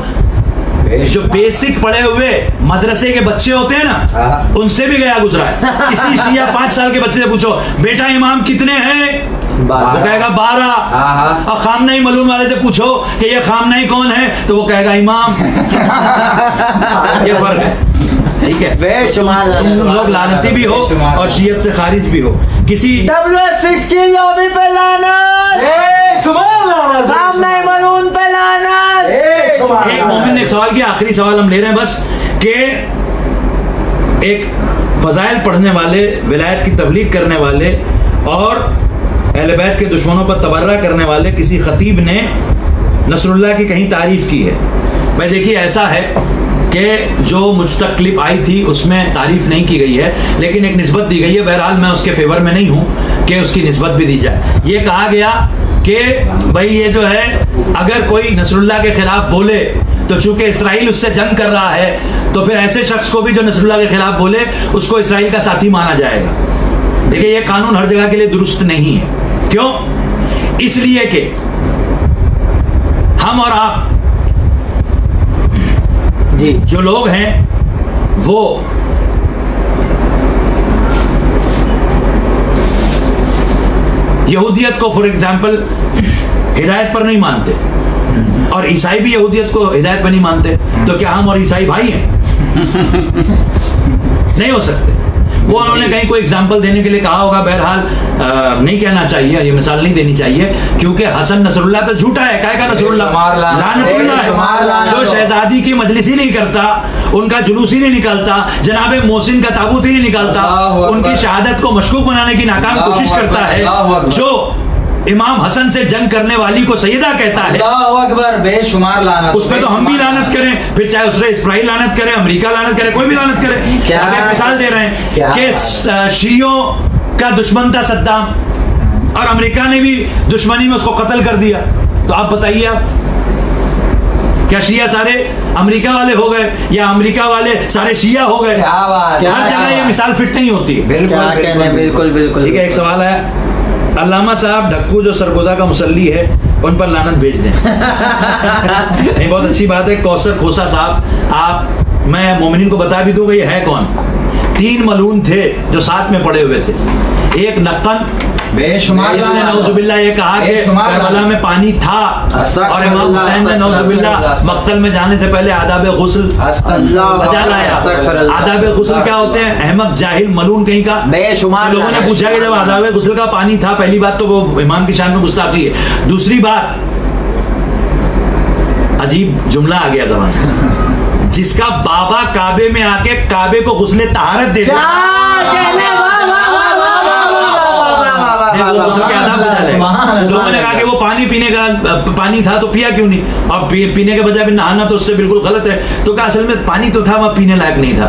जो बेसिक पढ़े हुए मदरसे के बच्चे होते हैं ना, उनसे भी गया गुजरा है। इसी शिया 5 साल के बच्चे से पूछो, बेटा इमाम कितने हैं? वो कहेगा 12। और खामनेई मलून वाले से पूछो कि ये खामनेई कौन है, तो वो कहेगा इमाम। ये फर्क है, ठीक है। बेशुमार लोग लानती भी हो और शियत से खारिज भी हो। किसी WF6 की लॉबी पे लानत, खामनेई मलून पे लानत। एक मोमिन ने एक सवाल किया, आखिरी सवाल हम ले रहे हैं बस, कि एक फजाइल पढ़ने वाले, विलायत की तबलीग करने वाले और अहले बैत के दुश्मनों पर तबर्रा करने वाले किसी खतीब ने नसरुल्लाह की कहीं तारीफ की है। भाई देखिए, ऐसा है कि जो मुझ तक क्लिप आई थी उसमें तारीफ नहीं की गई है, लेकिन एक निस्बत दी गई है। बहरहाल मैं उसके फेवर में नहीं हूँ कि उसकी निस्बत भी दी जाए। ये कहा गया कि भाई ये जो है, अगर कोई नसरुल्लाह के खिलाफ बोले तो चूंकि इसराइल उससे जंग कर रहा है, तो फिर ऐसे शख्स को भी जो नसरुल्लाह के खिलाफ बोले उसको इसराइल का साथी माना जाएगा। देखिए, ये कानून हर जगह के लिए दुरुस्त नहीं है। क्यों? इसलिए कि हम और आप जी जो लोग हैं वो यहूदियत को फॉर एग्जाम्पल हिदायत पर नहीं मानते और ईसाई भी यहूदियत को हिदायत पर नहीं मानते, तो क्या हम और ईसाई भाई हैं? नहीं हो सकते। वो उन्होंने कहीं कोई एग्जाम्पल देने के लिए कहा होगा। बहरहाल नहीं कहना चाहिए, ये मिसाल नहीं देनी चाहिए, क्योंकि हसन नसरुल्लाह तो झूठा है। काय का नसरुल्लाह? लानतुल्लाह है। जो शहजादी की मजलिस ही नहीं करता, उनका जुलूस ही नहीं निकालता, जनाबे मोहसिन का ताबूत ही नहीं निकालता, उनकी शहादत को मशकूक बनाने की नाकाम कोशिश करता है, जो इमाम हसन से जंग करने वाली को सैयदा कहता है, अकबर, बेशुमार लानत। उस पर तो हम भी लानत करें, फिर चाहे उसने इसराइल लानत करे, अमेरिका लानत करे, कोई भी लानत करे। अब एक मिसाल दे रहे हैं कि शियों का दुश्मन था सद्दाम और अमेरिका ने भी दुश्मनी में उसको कत्ल कर दिया। तो आप बताइए, आप क्या शिया सारे अमेरिका वाले हो गए या अमेरिका वाले सारे शिया हो गए? क्या बात, हर जगह ये मिसाल फिट नहीं होती है। बिल्कुल बिल्कुल बिल्कुल। ठीक है, एक सवाल है, अल्लामा साहब ढक्कू जो सरगोदा का मुसल्ली है उन पर लानत भेज दें। नहीं, बहुत अच्छी बात है। कौसर खोसा साहब, आप, मैं मोमिनीन को बता भी दूंगा ये है कौन। 3 मलून थे जो साथ में पड़े हुए थे। एक नक्कन, बेशुमार जिसने नौजुबिल्ला ये कहा कि करबला में पानी था, और इमाम हुसैन ने नौजुबिल्ला मक्तल में जाने से पहले आदाब गुस्ल बजा लाया। आदाब गुस्ल क्या होते हैं? अहमद जाहिल मलून कहीं का। बेशुमार लोगों ने पूछा कि जब आदाब गुस्ल का पानी था, पहली बात तो वो इमाम की शान में गुस्ताखी है। दूसरी बात, अजीब जुमला आ गया जबान, जिसका बाबा काबे में आके काबे को गुस्ले तहारत दे दिया। लोगों ने कहा कि वो पानी पीने का पानी था तो पिया क्यों नहीं, और पीने के बजाय नहाना तो उससे बिल्कुल गलत है। तो कहा असल में पानी तो था, वह पीने लायक नहीं था।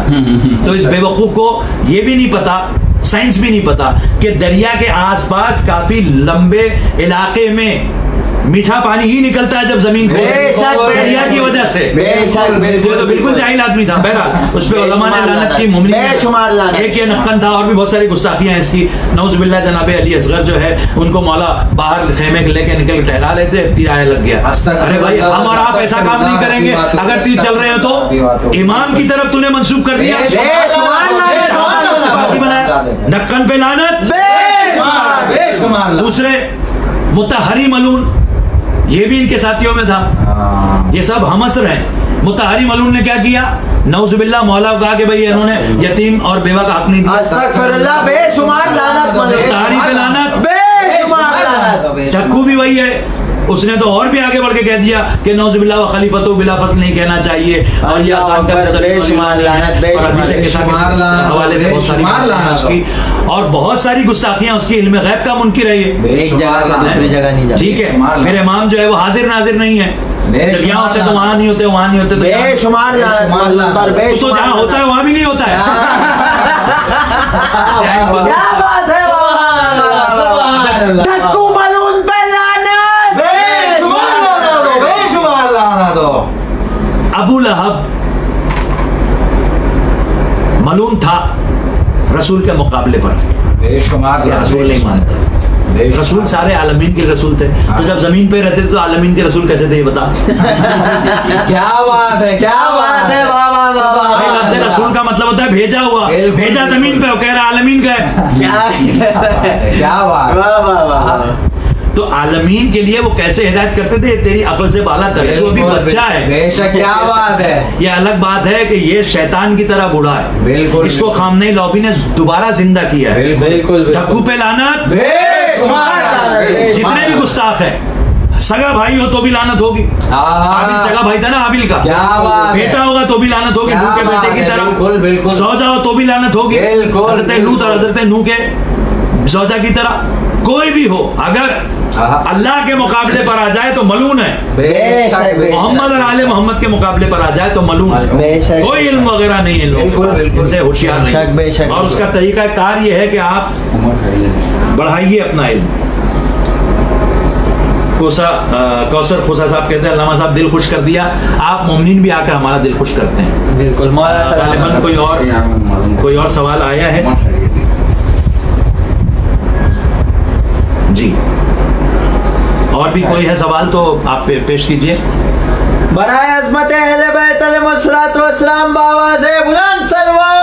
तो इस बेवकूफ को ये भी नहीं पता, साइंस भी नहीं पता कि दरिया के आसपास काफी लंबे इलाके में मीठा पानी ही निकलता है जब जमीन को दरिया की वजह से। तो बिल्कुल जाहिल आदमी था। बहरहाल उस पे उलमा ने लानत की, मुमनी एक ये नक्कन था, और भी बहुत सारी गुस्ताखियां इसकी। नौजुबिल्लाह जनाबे अली असगर जो है उनको मौला बाहर खेमे लेके निकल टहला लेते, तीर आया लग गया। अरे भाई, हम और आप ऐसा काम नहीं करेंगे। अगर तीर चल रहे हो तो इमाम की तरफ तूने मंसूब कर दिया, नक्कन पे लानत। दूसरे मुतहरी मलून, ये भी इनके साथियों में था। ये सब हमसर हैं। मुतहरी मलून ने क्या किया? नौजुबिल्लाह मौला को कहा कि भाई इन्होंने यतीम और बेवा का हक नहीं दिया। अस्तगफिरुल्लाह, बेशुमार लानत। मुतहरी पे लानत, बेशुमार लानत। ढक्कू भी वही है, उसने तो और भी आगे बढ़ के कह दिया कि नौजुबिल्लाह व खलीफतो बिला फसल नहीं कहना चाहिए, और ये आसान का हवाले से बहुत सारी उसकी, और बहुत सारी गुस्ताखियां उसकी इल्म गैब का मुनकिर है ये। एक जगह से दूसरी जगह नहीं जाता। ठीक है, फिर इमाम जो है वो हाजिर नाजिर नहीं है। जब यहाँ होते तो वहां नहीं होते, वहां नहीं होते तो बेशुमार लानत। तो जहाँ होता है वहां भी नहीं होता है। क्या बात है, ढक्कू मलून पे लानत। बेशुमार लानत दो। अबू लहब मलून था रसूल के मुकाबले पर, बेशुमार रसूल नहीं मानता। रसूल सारे आलमीन के रसूल थे, तो जब जमीन पे रहते थे तो आलमीन के रसूल कैसे थे ये बता। क्या बात है, क्या बात है। भाई लफ्ज़ रसूल का मतलब होता है भेजा हुआ, भेजा जमीन पे, कह रहा आलमीन का है। क्या बात। तो आलमीन के लिए वो कैसे हिदायत करते थे, तेरी अकल से बाला तर, वो भी बच्चा है। बेशक, क्या बात है। ये अलग बात है कि ये शैतान की तरह बूढ़ा है। बिल्कुल, इसको खामने लॉबी ने दोबारा जिंदा किया है। बिल्कुल, ढक्कू पे लानत। जितने भी गुस्ताख है, सगा भाई हो तो भी लानत होगी। हाबिल सगा भाई था ना हाबिल का, क्या बात। बेटा होगा तो भी लानत होगी, नूह के बेटे की तरह। बिल्कुल, सौजा हो तो भी लानत होगी, हज़रत लूत और हज़रत नूह के सौजा की तरह। कोई भी हो, अगर अल्लाह के मुकाबले पर आ जाए तो मलून है। मोहम्मद और आले मोहम्मद के मुकाबले पर आ जाए तो मलून है। कोई इल्म वगैरह नहीं है लोगों के पास, इनसे होशियार नहीं। और उसका तरीका कार ये है कि आप बढ़ाइए अपना इल्म। कौसर खोसा साहब कहते हैं, अल्लामा साहब दिल खुश कर दिया। आप मोमिनीन भी आकर हमारा दिल खुश करते हैं। बिल्कुल। तालिबान कोई और सवाल आया है जी? और भी कोई है सवाल तो आप पेश कीजिए। बराए अज़मत अहले बैत अलैहिस्सलातु वस्सलाम बाबा से बुलंद सलवात।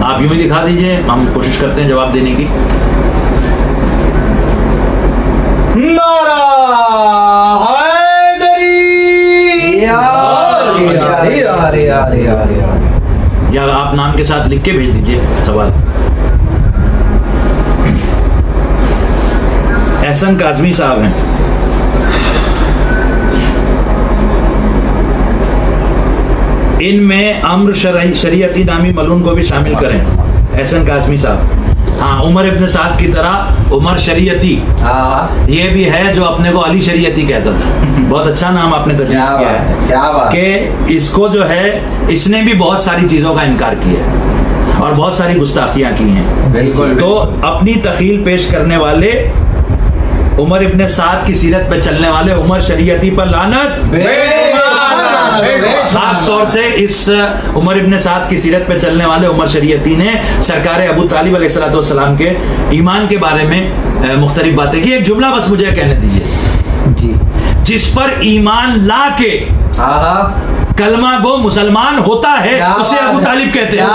आप यूं ही दिखा दीजिए, हम कोशिश करते हैं जवाब देने की। नारा या आप नाम के साथ लिख के भेज दीजिए सवाल। एहसन काज़मी साहब हैं। इनमें अम्र शरीयती नामी मलून को भी शामिल करें। एहसन काज़मी साहब, हाँ, उमर इब्न साद की तरह उमर शरीयती ये भी है जो अपने को अली शरीयती कहता था। बहुत अच्छा नाम आपने तजवीज़ किया है। क्या बात कि इसको जो है, इसने भी बहुत सारी चीजों का इनकार किया है, और और बहुत सारी गुस्ताखियां की हैं। बिल्कुल तो अपनी तखील पेश करने वाले उमर इब्ने साद की सीरत पे चलने वाले उमर शरीयती पर लानत, खास तौर से इस उमर इब्ने साद की सीरत पे चलने वाले उमर शरीयती ने सरकार अबू तालिब अलैहिस्सलाम के ईमान के बारे में मुख्तलिफ बातें की। एक जुमला बस मुझे कहने दीजिए, जिस पर ईमान ला के कलमा गो मुसलमान होता है उसे अबू तालिब कहते हैं।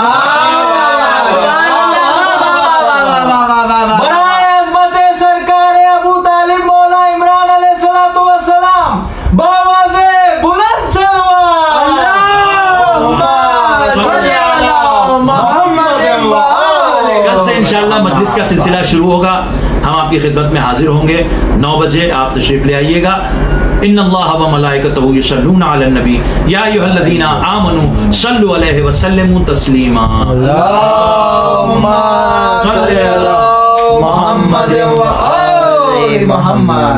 कल से इंशाअल्लाह मजलिस का सिलसिला शुरू होगा, हम आपकी खिदमत में हाजिर होंगे। 9 बजे आप तशरीफ ले आइएगा। इन्नल्लाह व मलाइकतहु युसल्लूना अलन नबी या अय्युहल्लज़ीना आमनू सल्लु अलैहि व सल्लिमू तस्लीमा। अल्लाहुम्मा सल्लि अला मुहम्मद व आलि मुहम्मद।